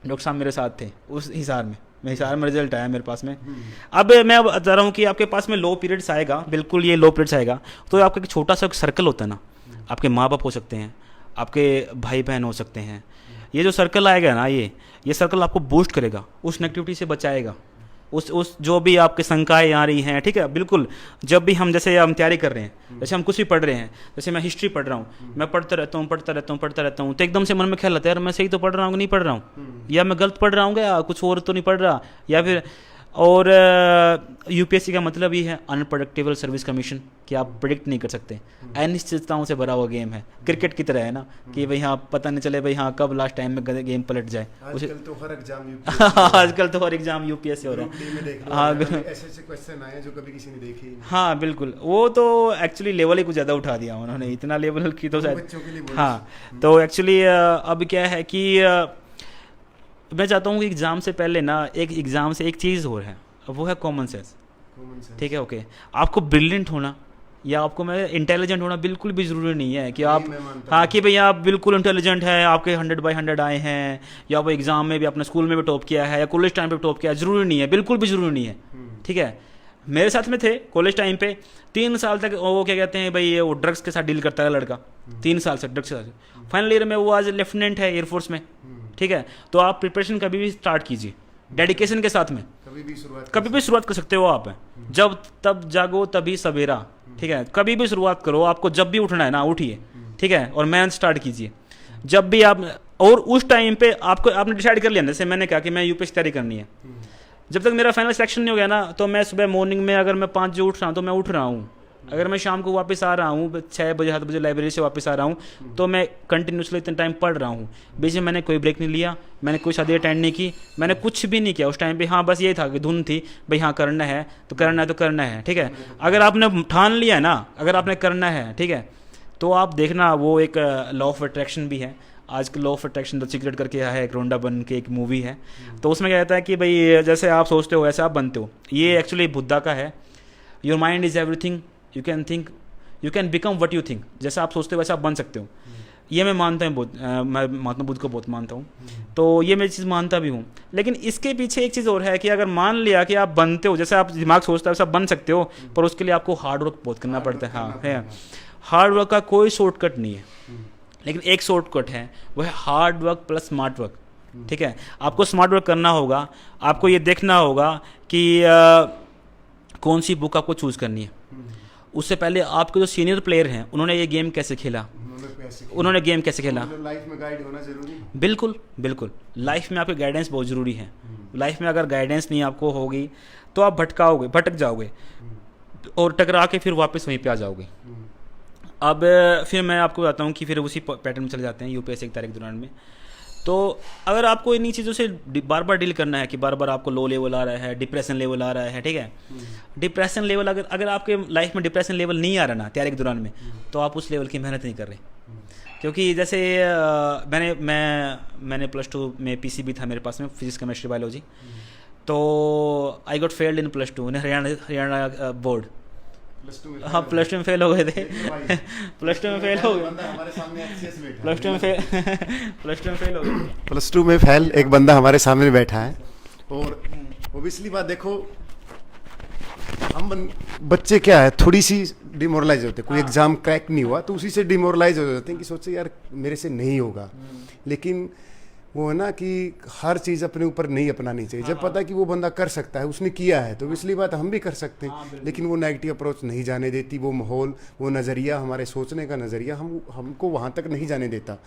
डॉक्टर साहब मेरे साथ थे उस हिसार में, हिसार में रिजल्ट आया मेरे पास में। अब मैं बता रहा हूँ कि आपके पास में लो पीरियड्स आएगा, बिल्कुल ये लो पीरियड्स आएगा, तो आपका एक छोटा सा सर्कल होता है ना, आपके माँ बाप हो सकते हैं, आपके भाई बहन हो सकते हैं, ये जो सर्कल आएगा ना, ये सर्कल आपको बूस्ट करेगा, उस नेगेटिविटी से बचाएगा, उस जो भी आपके शंकाएँ आ रही हैं, ठीक है, बिल्कुल। जब भी हम जैसे हम तैयारी कर रहे हैं, जैसे हम कुछ भी पढ़ रहे हैं, जैसे मैं हिस्ट्री पढ़ रहा हूँ, मैं पढ़ता रहता हूँ, तो एकदम से मन में ख्याल आता है यार मैं सही तो पढ़ रहा हूँ कि नहीं पढ़ रहा हूँ, या मैं गलत पढ़ रहा हूँ या कुछ और तो नहीं पढ़ रहा, या फिर। और यूपीएससी का मतलब ही है अनप्रेडिक्टेबल सर्विस कमीशन, कि आप प्रिडिक्ट नहीं कर सकते, अनिश्चितताओं से भरा हुआ गेम है, क्रिकेट की तरह है ना, कि भाई हाँ पता नहीं चले भाई हाँ कब लास्ट टाइम में गेम पलट जाए। आजकल तो हर एग्जाम यूपीएससी हो रहा है, हाँ ऐसे क्वेश्चन आए जो कभी किसी ने देखे। हाँ बिल्कुल, वो तो एक्चुअली लेवल ही कुछ ज़्यादा उठा दिया उन्होंने, इतना लेवल की तो शायद। हाँ तो एक्चुअली अब क्या है कि मैं चाहता हूँ कि एग्ज़ाम से पहले ना, एक एग्ज़ाम से एक चीज़ और है, वो है कॉमन सेंस। Common sense। ठीक है, ओके। आपको ब्रिलियंट होना या आपको मैं इंटेलिजेंट होना बिल्कुल भी ज़रूरी नहीं है कि आप, मैं मानता हाँ, हूँ। कि भैया आप बिल्कुल इंटेलिजेंट है, आपके 100/100 आए हैं, या वो एग्ज़ाम में भी अपने स्कूल में भी टॉप किया है या कॉलेज टाइम पे टॉप किया है, ज़रूरी नहीं है, बिल्कुल भी ज़रूरी नहीं है। ठीक है, मेरे साथ में थे कॉलेज टाइम पे 3 साल तक वो क्या कहते हैं भाई, वो ड्रग्स के साथ डील करता है लड़का, 3 साल से ड्रग्स के साथ। फाइनल ईयर में वो आज लेफ्टिनेंट है एयरफोर्स में। ठीक है, तो आप प्रिपरेशन कभी भी स्टार्ट कीजिए डेडिकेशन के साथ में, कभी भी शुरुआत कर सकते हो आप। जब तब जागो तभी सवेरा। ठीक है, कभी भी शुरुआत करो, आपको जब भी उठना है ना उठिए। ठीक है, और मेहनत स्टार्ट कीजिए जब भी आप, और उस टाइम पे आपको, आपने डिसाइड कर लिया, जैसे मैंने कहा कि मैं यूपीएससी तैयारी करनी है, जब तक मेरा फाइनल सिलेक्शन नहीं हो गया ना, तो मैं सुबह मॉर्निंग में अगर मैं 5 बजे उठ रहा हूँ तो मैं उठ रहा हूँ, अगर मैं शाम को वापस आ रहा हूँ 6 बजे 7 बजे लाइब्रेरी से वापस आ रहा हूँ, तो मैं कंटिन्यूसली इतना टाइम पढ़ रहा हूँ। बीच में मैंने कोई ब्रेक नहीं लिया, मैंने कोई शादी अटेंड नहीं की, मैंने कुछ भी नहीं किया उस टाइम पे। हाँ, बस ये था कि धुन थी भाई, हाँ करना है तो करना है तो करना है। ठीक है, अगर आपने ठान लिया है ना, अगर आपने करना है, ठीक है, तो आप देखना वो एक लॉ ऑफ अट्रैक्शन भी है। आज के law of attraction the secret करके है, एक रोंडा बन के एक मूवी है, तो उसमें क्या कहता है कि भाई जैसे आप सोचते हो वैसे आप बनते हो। ये एक्चुअली बुद्धा का है, your mind is everything you can think, you can become what you think. जैसा आप सोचते हो वैसा आप बन सकते हो। ये मैं मानता हूँ, मैं महात्मा बुद्ध को बहुत मानता हूँ, तो ये मैं चीज़ मानता भी हूँ। लेकिन इसके पीछे एक चीज़ और है कि अगर मान लिया कि आप बनते हो, जैसे आप दिमाग सोचता है वैसा बन सकते हो, पर उसके लिए आपको हार्ड वर्क बहुत करना पड़ता है। हाँ है, हार्ड वर्क का कोई शॉर्टकट नहीं है, लेकिन एक शॉर्टकट है, वो है hard work plus smart work. ठीक है, आपको स्मार्ट वर्क करना होगा, आपको ये देखना होगा कि कौन सी बुक आपको चूज़ करनी है। उससे पहले आपके जो सीनियर प्लेयर हैं उन्होंने ये गेम कैसे खेला, उन्होंने गेम कैसे खेला। लाइफ में गाइड होना जरूरी है। बिल्कुल बिल्कुल, लाइफ में आपकी गाइडेंस बहुत ज़रूरी है। लाइफ में अगर गाइडेंस नहीं आपको होगी तो आप भटक जाओगे और टकरा के फिर वापस वहीं पे आ जाओगे। अब फिर मैं आपको बताता हूँ कि फिर उसी पैटर्न में चले जाते हैं यूपीएससी की तारीख दौरान में। तो अगर आपको इन्हीं चीज़ों से बार बार डील करना है कि बार बार आपको लो लेवल आ रहा है, डिप्रेशन लेवल आ रहा है, ठीक है, डिप्रेशन लेवल अगर आपके लाइफ में डिप्रेशन लेवल नहीं आ रहा ना तैयारी के दौरान में, तो आप उस लेवल की मेहनत नहीं कर रहे। क्योंकि जैसे मैंने +2 में पीसीबी था मेरे पास में, फिजिक्स केमिस्ट्री बायोलॉजी, तो I got failed in +2 Haryana board. हाँ, +2 में फेल हो गए थे। +2 में फेल हो गए, +2 में फेल हो गए। +2 में फेल एक बंदा हमारे सामने बैठा है। और ओबियसली बात देखो, हम बच्चे क्या है, थोड़ी सी डिमोरलाइज होते हैं। कोई एग्जाम क्रैक नहीं हुआ तो उसी से डिमोरलाइज हो जाते हैं कि सोचते यार मेरे से नहीं होगा। लेकिन वो है ना कि हर चीज़ अपने ऊपर नहीं अपनानी चाहिए। जब पता है कि वो बंदा कर सकता है, उसने किया है, तो इसलिए बात हम भी कर सकते हैं। लेकिन वो नेगेटिव अप्रोच नहीं जाने देती, वो माहौल, वो नज़रिया, हमारे सोचने का नज़रिया हमको वहाँ तक नहीं जाने देता।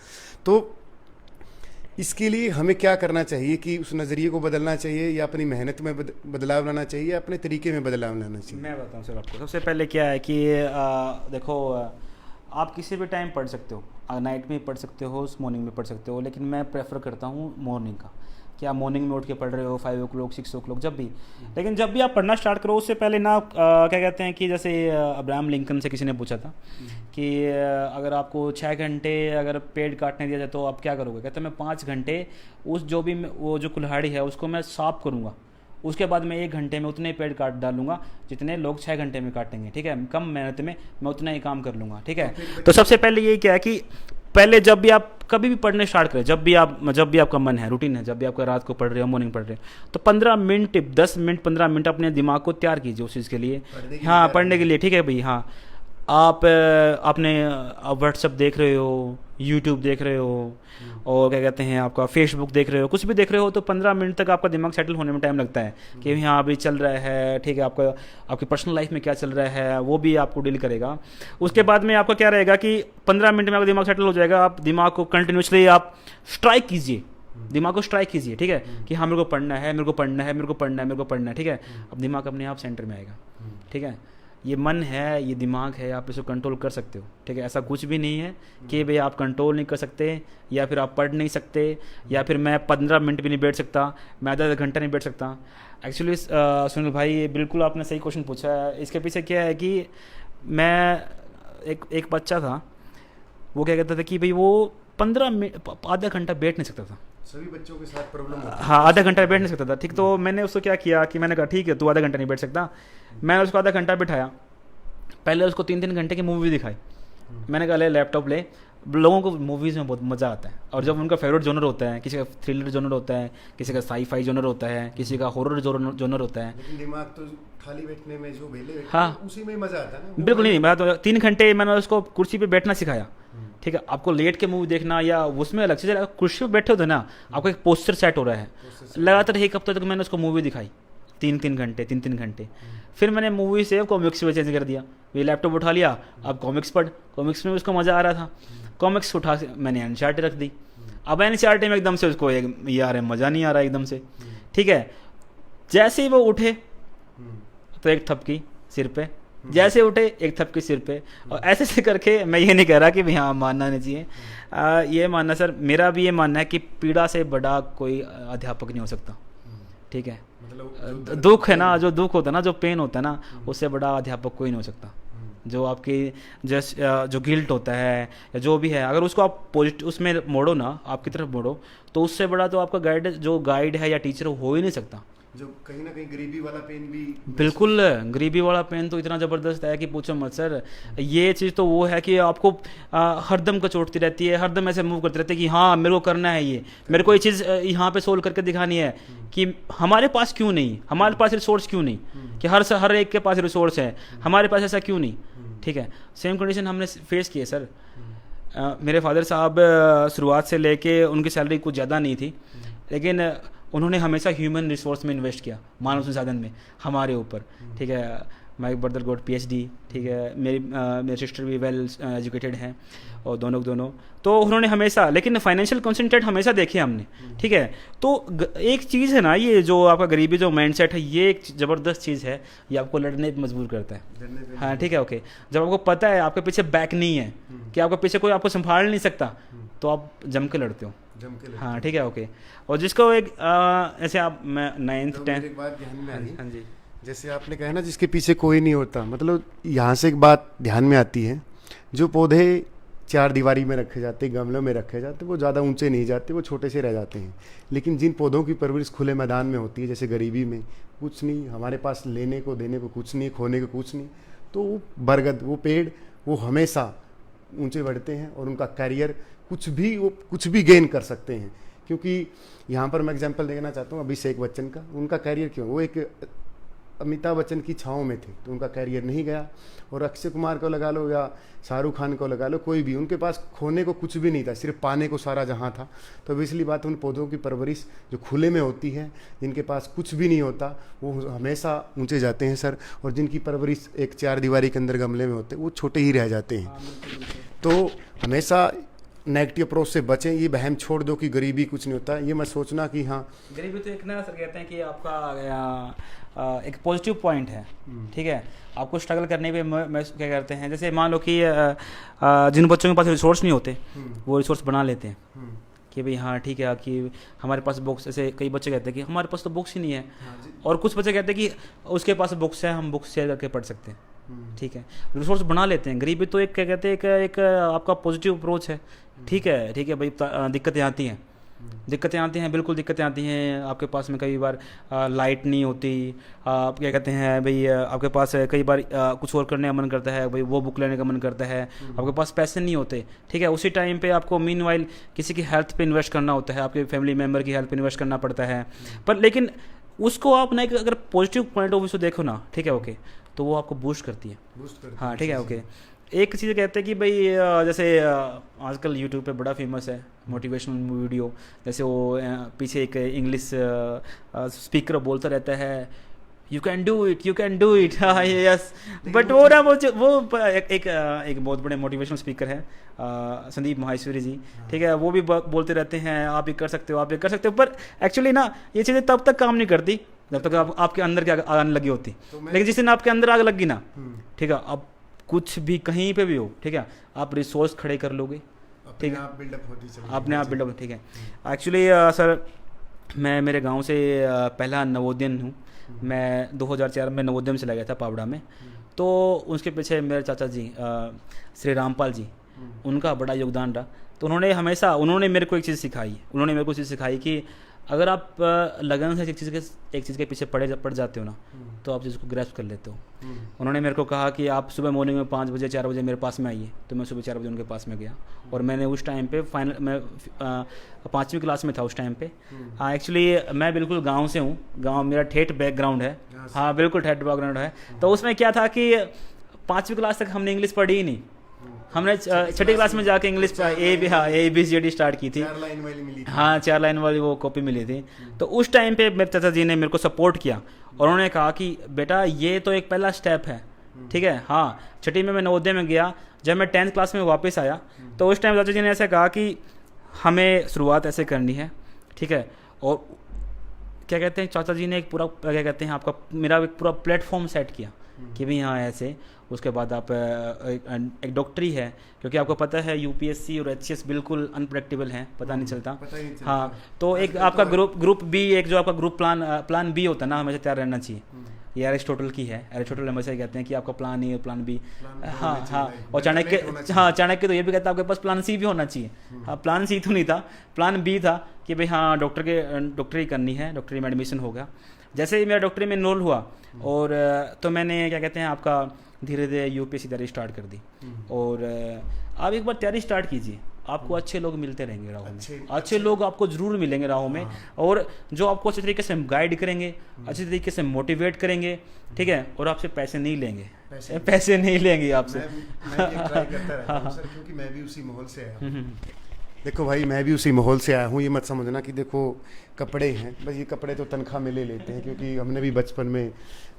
तो इसके लिए हमें क्या करना चाहिए कि उस नज़रिए को बदलना चाहिए, या अपनी मेहनत में बदलाव लाना चाहिए, या अपने तरीके में बदलाव लाना चाहिए। मैं बताऊँ सर आपको, सबसे पहले क्या है कि देखो, आप किसी भी टाइम पढ़ सकते हो, नाइट में पढ़ सकते हो, मॉर्निंग में पढ़ सकते हो, लेकिन मैं प्रेफर करता हूँ मॉर्निंग का। कि आप मॉर्निंग में उठ के पढ़ रहे हो 5 o'clock 6 o'clock जब भी, लेकिन जब भी आप पढ़ना स्टार्ट करो उससे पहले ना क्या कहते हैं कि जैसे अब्राहम लिंकन से किसी ने पूछा था कि अगर आपको 6 घंटे अगर पेड़ काटने दिया जाए तो आप क्या करोगे। कहते हैं मैं 5 घंटे उस जो भी वो जो कुल्हाड़ी है उसको मैं साफ करूँगा, उसके बाद मैं 1 घंटे में उतने पेड़ काट डालूंगा जितने लोग 6 घंटे में काटेंगे। ठीक है, कम मेहनत में मैं उतना ही काम कर लूँगा। ठीक है, तो सबसे पहले ये क्या है कि पहले जब भी आप कभी भी पढ़ने स्टार्ट करें, जब भी आपका मन है, रूटीन है, जब भी आपका रात को पढ़ रहे हो, मॉर्निंग पढ़ रहे हो, तो 15 मिनट 10 मिनट 15 मिनट अपने दिमाग को तैयार कीजिए उस चीज़ के लिए। हाँ, पढ़ने के लिए। ठीक है भाई, हाँ, आप व्हाट्सअप देख रहे हो, यूट्यूब देख रहे हो, और क्या कहते हैं आपका फेसबुक देख रहे हो, कुछ भी देख रहे हो, तो 15 मिनट तक आपका दिमाग सेटल होने में टाइम लगता है कि हाँ अभी चल रहा है। ठीक है, आपकी पर्सनल लाइफ में क्या चल रहा है वो भी आपको डील करेगा। उसके बाद में आपका क्या रहेगा कि 15 मिनट में आपका दिमाग सेटल हो जाएगा। आप दिमाग को कंटिन्यूसली आप स्ट्राइक कीजिए, दिमाग को स्ट्राइक कीजिए। ठीक है, कि हाँ मेरे को पढ़ना है, मेरे को पढ़ना है, मेरे को पढ़ना है, मेरे को पढ़ना है। ठीक है, अब दिमाग अपने आप सेंटर में आएगा। ठीक है, ये मन है, ये दिमाग है, आप इसको कंट्रोल कर सकते हो। ठीक है, ऐसा कुछ भी नहीं है कि भाई आप कंट्रोल नहीं कर सकते, या फिर आप पढ़ नहीं सकते, या फिर मैं 15 मिनट भी नहीं बैठ सकता, मैं आधा घंटा नहीं बैठ सकता। एक्चुअली सुनील भाई, ये बिल्कुल आपने सही क्वेश्चन पूछा है। इसके पीछे क्या है कि मैं एक बच्चा था, वो क्या कहता था कि भाई वो 15 मिनट आधा घंटा बैठ नहीं सकता था। सभी बच्चों के साथ प्रॉब्लम होती है। हाँ, आधा घंटा बैठ नहीं सकता था, ठीक। तो मैंने उसको क्या किया कि मैंने कहा ठीक है, तू आधा घंटा नहीं बैठ सकता। मैंने उसको आधा घंटा बिठाया, पहले उसको 3-3 घंटे की मूवी दिखाई। मैंने कहा ले लैपटॉप ले, लोगों को मूवीज़ में बहुत मज़ा आता है, और जब उनका फेवरेट जोनर होता है, किसी का थ्रिलर जोनर होता है, किसी का साई-फाई जोनर होता है, किसी का हॉरर जोनर होता है। लेकिन दिमाग तो खाली बैठने में, जो वेले बैठने हाँ। में, उसी में मजा आता है ना। वो बिल्कुल नहीं, मैं तो 3 घंटे मैंने उसको कुर्सी पे बैठना सिखाया, ठीक है। आपको लेट के मूवी देखना या उसमें अलग से, कुर्सी पे बैठे हो तो ना आपको एक पोस्चर सेट हो रहा है। लगातार 1 हफ्ते तक मैंने उसको मूवी दिखाई, 3-3 घंटे, 3-3 घंटे। फिर मैंने मूवी से कॉमिक्स में चेंज कर दिया, ये लैपटॉप उठा लिया, अब कॉमिक्स पढ़। कॉमिक्स में उसको मज़ा आ रहा था, कॉमिक्स उठा से मैंने एनसीईआरटी रख दी। अब एनसीईआरटी में एकदम से उसको एक यार मज़ा नहीं आ रहा एकदम से, ठीक है। जैसे ही वो उठे तो एक थपकी सिर पे, जैसे उठे एक थपकी सिर पे, और ऐसे ऐसे करके, मैं ये नहीं कह रहा कि भाई हाँ मानना नहीं चाहिए, ये मानना सर, मेरा भी ये मानना है कि पीड़ा से बड़ा कोई अध्यापक नहीं हो सकता, ठीक है। मतलब दुख है ना, जो दुख होता है ना, जो पेन होता है ना, उससे बड़ा अध्यापक कोई नहीं हो सकता। जो आपकी जो गिल्ट होता है या जो भी है, अगर उसको आप पॉजिटिव उसमें मोड़ो ना, आपकी तरफ मोड़ो, तो उससे बड़ा तो आपका गाइड है या टीचर हो ही नहीं सकता। जो कहीं ना कहीं गरीबी वाला पेन भी, बिल्कुल, गरीबी वाला पेन तो इतना ज़बरदस्त है कि पूछो मत सर। ये चीज़ तो वो है कि आपको हरदम कचोटती रहती है, हरदम ऐसे मूव करती रहती है कि हाँ मेरे को करना है, ये मेरे को ये चीज़ यहाँ पे सोल्व करके दिखानी है कि हमारे पास क्यों नहीं, हमारे पास रिसोर्स क्यों नहीं, कि हर एक के पास रिसोर्स है, हमारे पास ऐसा क्यों नहीं, ठीक है। सेम कंडीशन हमने फेस की है सर। मेरे फादर साहब शुरुआत से लेके उनकी सैलरी कुछ ज़्यादा नहीं थी, लेकिन उन्होंने हमेशा ह्यूमन रिसोर्स में इन्वेस्ट किया, मानव संसाधन में हमारे ऊपर, ठीक है। माई ब्रदर गॉट PhD, ठीक है। मेरी सिस्टर भी वेल एजुकेटेड हैं, और दोनों तो उन्होंने हमेशा, लेकिन फाइनेंशियल कंसंट्रेट हमेशा देखे हमने, ठीक है। तो एक चीज़ है ना, ये जो आपका गरीबी जो माइंडसेट है, ये एक ज़बरदस्त चीज़ है, ये आपको लड़ने पर मजबूर करता है। हाँ, ठीक है, ओके। जब आपको पता है आपके पीछे बैक नहीं है, कि आपके पीछे कोई आपको संभाल नहीं सकता, तो आप जम के लड़ते हो। हाँ, ठीक है, ओके। और जिसको एक ऐसे आप, मैं 9th 10th, एक बात ध्यान में आई, हाँ जी, जैसे आपने कहा ना जिसके पीछे कोई नहीं होता, मतलब यहाँ से एक बात ध्यान में आती है, जो पौधे 4 दीवारी में रखे जाते, गमलों में रखे जाते, वो ज़्यादा ऊंचे नहीं जाते, वो छोटे से रह जाते हैं। लेकिन जिन पौधों की परवरिश खुले मैदान में होती है, जैसे गरीबी में कुछ नहीं, हमारे पास लेने को देने को कुछ नहीं, खोने को कुछ नहीं, तो वो बरगद, वो पेड़, वो हमेशा ऊंचे बढ़ते हैं, और उनका कैरियर वो कुछ भी गेन कर सकते हैं। क्योंकि यहाँ पर मैं एग्जांपल देना चाहता हूँ अभिषेक बच्चन का। उनका कैरियर क्यों, वो एक अमिताभ बच्चन की छाँव में थे, तो उनका कैरियर नहीं गया। और अक्षय कुमार को लगा लो या शाहरुख खान को लगा लो, कोई भी, उनके पास खोने को कुछ भी नहीं था, सिर्फ पाने को सारा जहाँ था। तो इसलिए बात, उन पौधों की परवरिश जो खुले में होती है, जिनके पास कुछ भी नहीं होता, वो हमेशा ऊंचे जाते हैं सर। और जिनकी परवरिश एक 4 दीवारी के अंदर गमले में होते हैं, वो छोटे ही रह जाते हैं। तो हमेशा नेगेटिव अप्रोच से बचें, ये वहम छोड़ दो कि गरीबी कुछ नहीं होता। ये मत सोचना कि हाँ गरीबी तो एक ना सर कहते हैं कि आपका एक पॉजिटिव पॉइंट है, ठीक है। आपको स्ट्रगल करने पे मैं क्या करते हैं, जैसे मान लो कि जिन बच्चों के पास रिसोर्स नहीं होते, वो रिसोर्स बना लेते हैं कि भाई हाँ ठीक है, कि हमारे पास बुक्स, ऐसे कई बच्चे कहते हैं कि हमारे पास तो बुक्स ही नहीं है, और कुछ बच्चे कहते हैं कि उसके पास बुक्स है, हम बुक्स शेयर करके पढ़ सकते हैं, ठीक है। रिसोर्स बना लेते हैं। गरीबी तो एक क्या कहते हैं, एक आपका पॉजिटिव अप्रोच है, ठीक है भाई। दिक्कतें आती हैं, बिल्कुल दिक्कतें आती हैं। आपके पास में कई बार लाइट नहीं होती, आप क्या कहते हैं भाई, आपके पास कई बार कुछ और करने का मन करता है, भाई वो बुक लेने का मन करता है, आपके पास पैसे नहीं होते, ठीक है। उसी टाइम पे आपको मीनवाइल किसी की हेल्थ पे इन्वेस्ट करना होता है, आपके फैमिली मेम्बर की हेल्थ पे इन्वेस्ट करना पड़ता है, पर लेकिन उसको आप ना अगर पॉजिटिव पॉइंट ऑफ व्यू से देखो ना, ठीक है, ओके, तो वो आपको बूस्ट करती है। हाँ, ठीक है, ओके। एक चीज़ कहते हैं कि भाई जैसे आजकल यूट्यूब पे बड़ा फेमस है मोटिवेशनल वीडियो, जैसे वो पीछे एक इंग्लिश स्पीकर बोलता रहता है, यू कैन डू इट, हाँ यस। बट वो ना वो एक बहुत बड़े मोटिवेशनल स्पीकर है, संदीप माहेश्वरी जी, ठीक है। वो भी बोलते रहते हैं आप ये कर सकते हो, पर एक्चुअली ना ये चीज़ें तब तक काम नहीं करती जब तक आपके अंदर की आग आने लगी होती, लेकिन जिस दिन आपके अंदर आग लगी ना, ठीक है, अब कुछ भी कहीं पे भी हो, ठीक है, आप रिसोर्स खड़े कर लोगे, ठीक है, अपने आप बिल्डअप, ठीक है। एक्चुअली सर मैं मेरे गांव से पहला नवोदयन हूँ। मैं 2004 में नवोदय में चला गया था पावड़ा में। तो उसके पीछे मेरे चाचा जी श्री रामपाल जी, उनका बड़ा योगदान रहा। तो उन्होंने मेरे को एक चीज़ सिखाई, कि अगर आप लगन से एक चीज़ के पीछे पड़ जाते हो ना, तो आप चीज़ को ग्रैस्प कर लेते हो। उन्होंने मेरे को कहा कि आप सुबह मॉर्निंग में 5 बजे 4 बजे मेरे पास में आइए, तो मैं सुबह 4 बजे उनके पास में गया। और मैंने उस टाइम पे मैं 5वीं क्लास में था उस टाइम पे। हाँ, एक्चुअली मैं बिल्कुल गाँव से हूँ, गाँव मेरा ठेठ बैकग्राउंड है। हाँ, बिल्कुल ठेठ बैकग्राउंड है। तो उसमें क्या था कि 5वीं क्लास तक हमने इंग्लिश पढ़ी ही नहीं। हमने 6ठी क्लास में जाके इंग्लिश ABCD स्टार्ट की थी। 4 लाइन वाली मिली थी। हाँ, 4 लाइन वाली वो कॉपी मिली थी। तो उस टाइम पे मेरे चाचा जी ने मेरे को सपोर्ट किया और उन्होंने कहा कि बेटा ये तो एक पहला स्टेप है, ठीक है। हाँ, 6ठी में मैं नवोदय में गया। जब मैं 10th क्लास में वापस आया तो उस टाइम चाचा जी ने ऐसे कहा कि हमें शुरुआत ऐसे करनी है, ठीक है। और क्या कहते हैं, चाचा जी ने एक पूरा क्या कहते हैं आपका मेरा एक पूरा प्लेटफॉर्म सेट किया कि भाई हाँ ऐसे। उसके बाद आप एक डॉक्टरी है, क्योंकि आपको पता है UPSC और HCS बिल्कुल अनप्रेडिक्टेबल हैं, पता नहीं चलता। हाँ, तो एक आपका ग्रुप बी, एक जो आपका ग्रुप प्लान बी होता है ना, हमेशा तैयार रहना चाहिए। ये एरिस्टोटल की है। एरिस्टोटल हमेशा कहते हैं कि आपका प्लान ए और प्लान बी। हाँ, और चाणक्य तो ये भी कहता है आपके पास प्लान सी भी होना चाहिए। हाँ, प्लान सी तो नहीं था, प्लान बी था कि भाई हाँ डॉक्टरी करनी है, डॉक्टरी में एडमिशन होगा। जैसे ही मेरा डॉक्टरी में इनरोल हुआ और तो मैंने क्या कहते हैं आपका धीरे धीरे UPSC तैयारी स्टार्ट कर दी। और आप एक बार तैयारी स्टार्ट कीजिए, आपको अच्छे लोग मिलते रहेंगे राहों में, अच्छे लोग आपको ज़रूर मिलेंगे राहों में। और जो आपको अच्छे तरीके से गाइड करेंगे, अच्छे तरीके से मोटिवेट करेंगे, ठीक है। और आपसे पैसे नहीं लेंगे, पैसे नहीं लेंगे आपसे। मैं भी ट्राई करता रहता हूं सर, क्योंकि मैं भी उसी माहौल से आया हूं। देखो भाई, मैं भी उसी माहौल से आया हूँ। ये मत समझना कि देखो कपड़े हैं बस, ये कपड़े तो तनख्वाह में ले लेते हैं, क्योंकि हमने भी बचपन में,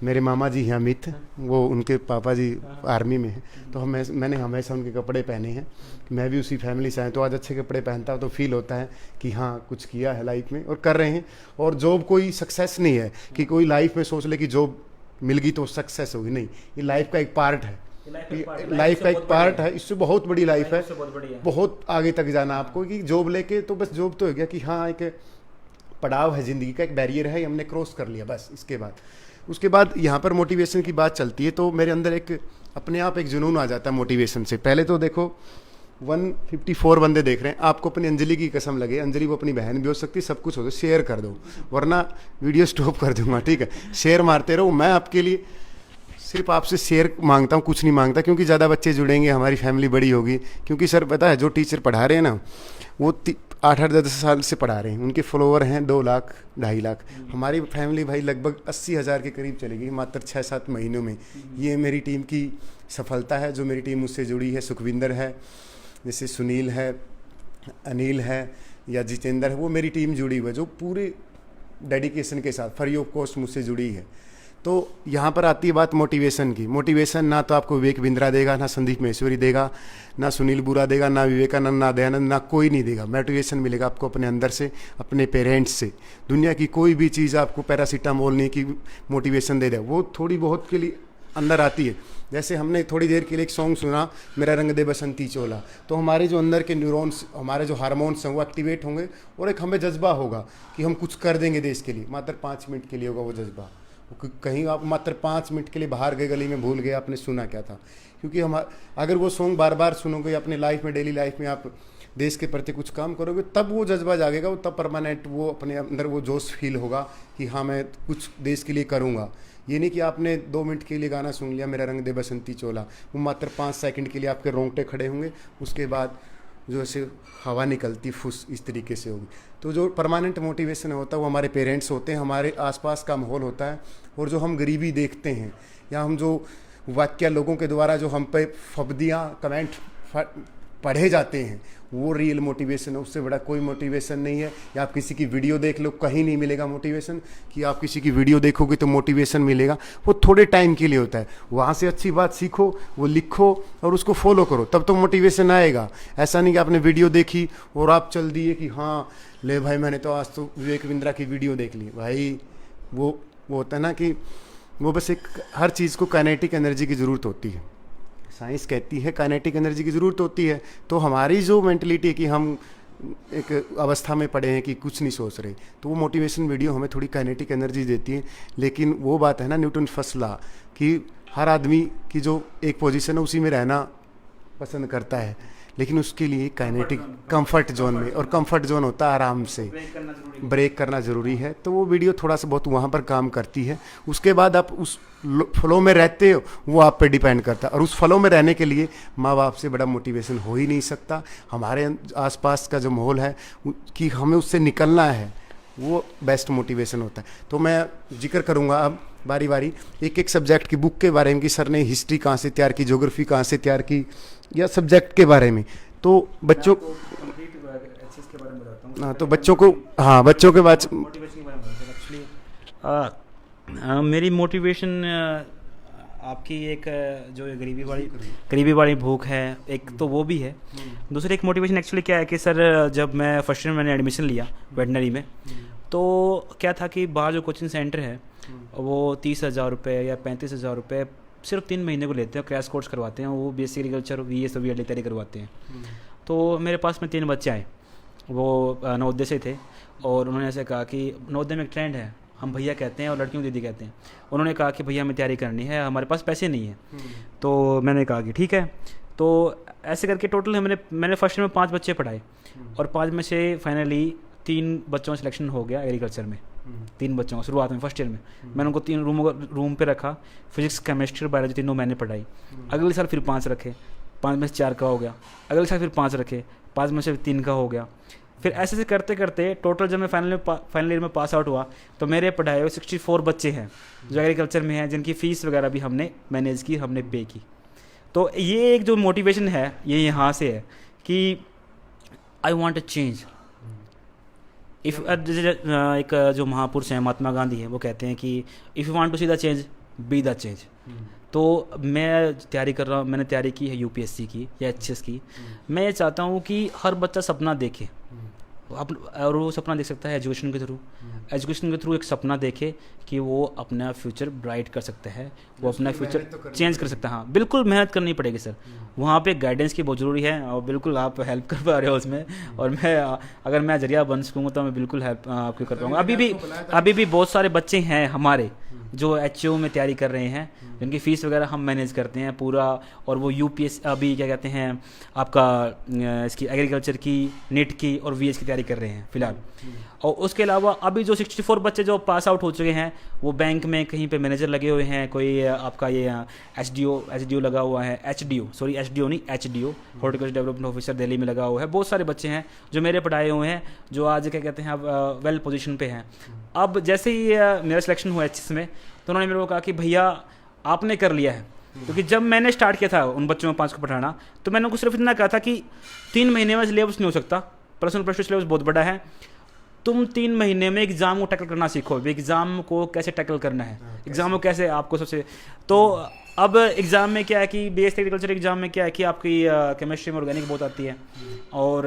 मेरे मामा जी हैं अमित, वो उनके पापा जी आर्मी में हैं, तो मैंने हमेशा उनके कपड़े पहने हैं। मैं भी उसी फैमिली से आया, तो आज अच्छे कपड़े पहनता हूँ तो फील होता है कि हाँ कुछ किया है लाइफ में और कर रहे हैं। और जॉब कोई सक्सेस नहीं है कि कोई लाइफ में सोच ले कि जॉब मिल गई तो सक्सेस होगी, नहीं। ये लाइफ का एक पार्ट है, लाइफ का एक पार्ट है। इससे बहुत बड़ी लाइफ है, बहुत आगे तक जाना आपको। कि जॉब लेके तो बस जॉब तो हो गया कि हाँ एक पड़ाव है, ज़िंदगी का एक बैरियर है, हमने क्रॉस कर लिया बस। उसके बाद यहाँ पर मोटिवेशन की बात चलती है तो मेरे अंदर एक अपने आप एक जुनून आ जाता है मोटिवेशन से। पहले तो देखो 154 बंदे देख रहे हैं, आपको अपनी अंजलि की कसम लगे, अंजलि वो अपनी बहन भी हो सकती है, सब कुछ हो, तो शेयर कर दो, वरना वीडियो स्टॉप कर दूंगा, ठीक है। शेयर मारते रहो। मैं आपके लिए सिर्फ आपसे शेयर मांगता हूँ, कुछ नहीं मांगता, क्योंकि ज़्यादा बच्चे जुड़ेंगे, हमारी फैमिली बड़ी होगी। क्योंकि सर पता है, जो टीचर पढ़ा रहे हैं ना, वो 8-10 साल से पढ़ा रहे हैं, उनके फॉलोवर हैं 2 लाख 2.5 लाख। हमारी फैमिली भाई लगभग 80,000 के करीब चलेगी मात्र 6-7 महीनों में। ये मेरी टीम की सफलता है, जो मेरी टीम मुझसे जुड़ी है। सुखविंदर है, जैसे सुनील है, अनिल है या जितेंद्र है, वो मेरी टीम जुड़ी हुई है, जो पूरे डेडिकेशन के साथ फ्री ऑफ कॉस्ट मुझसे जुड़ी है। तो यहाँ पर आती है बात मोटिवेशन की। मोटिवेशन ना तो आपको विवेक बिंद्रा देगा, ना संदीप महेश्वरी देगा, ना सुनील बुरा देगा, ना विवेकानंद, ना दयानंद, ना कोई नहीं देगा। मोटिवेशन मिलेगा आपको अपने अंदर से, अपने पेरेंट्स से। दुनिया की कोई भी चीज़ आपको पैरासीटामोल नहीं की मोटिवेशन दे दे, वो थोड़ी बहुत के लिए अंदर आती है। जैसे हमने थोड़ी देर के लिए एक सॉन्ग सुना, मेरा रंग दे बसंती चोला, तो हमारे जो अंदर के न्यूरॉन्स, हमारे जो हार्मोन्स हैं वो एक्टिवेट होंगे और एक हमें जज्बा होगा कि हम कुछ कर देंगे देश के लिए। मात्र 5 मिनट के लिए होगा वो जज्बा। कहीं आप मात्र 5 मिनट के लिए बाहर गए, गली में भूल गए आपने सुना क्या था। क्योंकि हम अगर वो सॉन्ग बार बार सुनोगे अपने लाइफ में, डेली लाइफ में आप देश के प्रति कुछ काम करोगे, तब वो जज्बा जागेगा, वो तब परमानेंट वो अपने अंदर वो जोश फील होगा कि हाँ मैं कुछ देश के लिए करूँगा। ये नहीं कि आपने 2 मिनट के लिए गाना सुन लिया मेरा रंग दे बसंती चोला, वो मात्र 5 सेकंड के लिए आपके रोंगटे खड़े होंगे, उसके बाद जो ऐसे हवा निकलती फुस इस तरीके से होगी। तो जो परमानेंट मोटिवेशन होता है वो हमारे पेरेंट्स होते हैं, हमारे आसपास का माहौल होता है, और जो हम गरीबी देखते हैं या हम जो वाक्य लोगों के द्वारा जो हम पे फब्दियाँ कमेंट पढ़े जाते हैं, वो रियल मोटिवेशन है। उससे बड़ा कोई मोटिवेशन नहीं है। या आप किसी की वीडियो देख लो, कहीं नहीं मिलेगा मोटिवेशन। कि आप किसी की वीडियो देखोगे तो मोटिवेशन मिलेगा, वो थोड़े टाइम के लिए होता है। वहाँ से अच्छी बात सीखो, वो लिखो और उसको फॉलो करो, तब तो मोटिवेशन आएगा। ऐसा नहीं कि आपने वीडियो देखी और आप चल दिए कि हाँ ले भाई मैंने तो आज तो विवेक बिंद्रा की वीडियो देख ली। भाई वो होता है ना कि वो बस एक हर चीज़ को काइनेटिक एनर्जी की ज़रूरत होती है। साइंस कहती है काइनेटिक एनर्जी की ज़रूरत होती है। तो हमारी जो मेंटलिटी है कि हम एक अवस्था में पड़े हैं कि कुछ नहीं सोच रहे, तो वो मोटिवेशन वीडियो हमें थोड़ी काइनेटिक एनर्जी देती है। लेकिन वो बात है ना न्यूटन फर्स्ट लॉ कि हर आदमी की जो एक पोजीशन है उसी में रहना पसंद करता है। लेकिन उसके लिए काइनेटिक कंफर्ट जोन में, और कंफर्ट जोन होता है आराम से ब्रेक करना जरूरी है। ब्रेक करना ज़रूरी है। तो वो वीडियो थोड़ा सा बहुत वहाँ पर काम करती है। उसके बाद आप उस फ्लो में रहते हो, वो आप पे डिपेंड करता है। और उस फ्लो में रहने के लिए माँ बाप से बड़ा मोटिवेशन हो ही नहीं सकता। हमारे आसपास का जो माहौल है कि हमें उससे निकलना है, वो बेस्ट मोटिवेशन होता है। तो मैं जिक्र करूँगा अब बारी बारी एक एक सब्जेक्ट की बुक के बारे में कि सर ने हिस्ट्री कहाँ से तैयार की, ज्योग्राफी कहाँ से तैयार की, या सब्जेक्ट के बारे में। तो बच्चों कंप्लीट एक्सेस के बारे में बताता हूँ। हाँ, तो बच्चों को, हाँ, बच्चों के बाद मोटिवेशन के बारे में बताता हूँ। एक्चुअली मेरी मोटिवेशन आपकी एक जो ये गरीबी वाली भूख है, एक तो वो भी है। दूसरी एक मोटिवेशन एक्चुअली क्या है कि सर जब मैं फर्स्ट ईयर में मैंने एडमिशन लिया वेटनरी में, तो क्या था कि बाहर जो कोचिंग सेंटर है वो 30,000 रुपये या 35,000 रुपये सिर्फ 3 महीने को लेते हैं, क्रैश कोर्स करवाते हैं, वो बीएससी एग्रीकल्चर VS और VLD तैयारी करवाते हैं। तो मेरे पास में 3 बच्चे आए, वो नवोदय से थे, और उन्होंने ऐसे कहा कि नवोदय में एक ट्रेंड है, हम भैया कहते हैं और लड़कियों को दीदी कहते हैं। उन्होंने कहा कि भैया हमें तैयारी करनी है, हमारे पास पैसे नहीं है। तो मैंने कहा कि ठीक है। तो ऐसे करके टोटल मैंने फर्स्ट ईयर में 5 बच्चे पढ़ाए, और 5 में से फाइनली 3 बच्चों का सिलेक्शन हो गया एग्रीकल्चर में। 3 बच्चों को शुरुआत में फर्स्ट ईयर में मैंने उनको 3 रूम पे रखा, फिजिक्स केमिस्ट्री बायोलॉजी तीनों मैंने पढ़ाई। अगले साल फिर 5 रखे, 5 में से 4 का हो गया। अगले साल फिर 5 रखे, 5 में से 3 का हो गया। फिर ऐसे ऐसे करते करते टोटल जब मैं फाइनल ईयर में पास आउट हुआ, तो मेरे पढ़ाए हुए 64 बच्चे हैं जो एग्रीकल्चर में हैं, जिनकी फ़ीस वगैरह भी हमने मैनेज की, हमने पे की। तो ये एक जो मोटिवेशन है ये यहाँ से है कि I want a change. If एक जो महापुरुष हैं महात्मा गांधी हैं, वो कहते हैं कि if you want to see the change be the change. तो मैं तैयारी कर रहा हूँ, मैंने तैयारी की है यूपीएससी की या एचएस की। मैं ये चाहता हूँ कि हर बच्चा सपना देखे, और वो सपना देख सकता है एजुकेशन के थ्रू। एजुकेशन के थ्रू एक सपना देखे कि वो अपना फ्यूचर ब्राइट कर सकता है, वो अपना फ्यूचर चेंज कर सकता है। हाँ, बिल्कुल मेहनत करनी पड़ेगी सर, वहाँ पे गाइडेंस की बहुत ज़रूरी है, और बिल्कुल आप हेल्प कर पा रहे हो उसमें। और मैं अगर मैं जरिया बन सकूँगा तो मैं बिल्कुल हेल्प आपकी कर पाऊँगा। अभी भी बहुत सारे बच्चे हैं हमारे जो एचओ में तैयारी कर रहे हैं, जिनकी फ़ीस वगैरह हम मैनेज करते हैं पूरा, और वो यूपीएस अभी क्या कहते हैं आपका इसकी एग्रीकल्चर की, नीट की और वीएस की तैयारी कर रहे हैं फ़िलहाल। और उसके अलावा अभी जो 64 बच्चे जो पास आउट हो चुके हैं, वो बैंक में कहीं पे मैनेजर लगे हुए हैं, कोई आपका ये एचडीओ लगा हुआ है, एचडीओ नहीं HDO, horticulture development officer Delhi में लगा हुआ है। बहुत सारे बच्चे हैं जो मेरे पढ़ाए हुए हैं, जो आज क्या कहते हैं अब वेल पोजीशन पे हैं। अब जैसे ही मेरा सिलेक्शन हुआ एचएस में, तो उन्होंने मेरे को कहा कि भैया आपने कर लिया है, क्योंकि जब मैंने स्टार्ट किया था उन बच्चों में 5 को पढ़ाना, तो मैंने उनको सिर्फ इतना कहा था कि 3 महीने में सिलेबस नहीं हो सकता, +1 +2 सिलेबस बहुत बड़ा है, तुम 3 महीने में एग्ज़ाम को टैकल करना सीखो। एग्ज़ाम को कैसे टैकल करना है, एग्ज़ाम को कैसे आपको सबसे, तो अब एग्ज़ाम में क्या है कि बीएससी एग्रीकल्चर एग्ज़ाम में क्या है कि आपकी केमिस्ट्री में ऑर्गेनिक बहुत आती है, और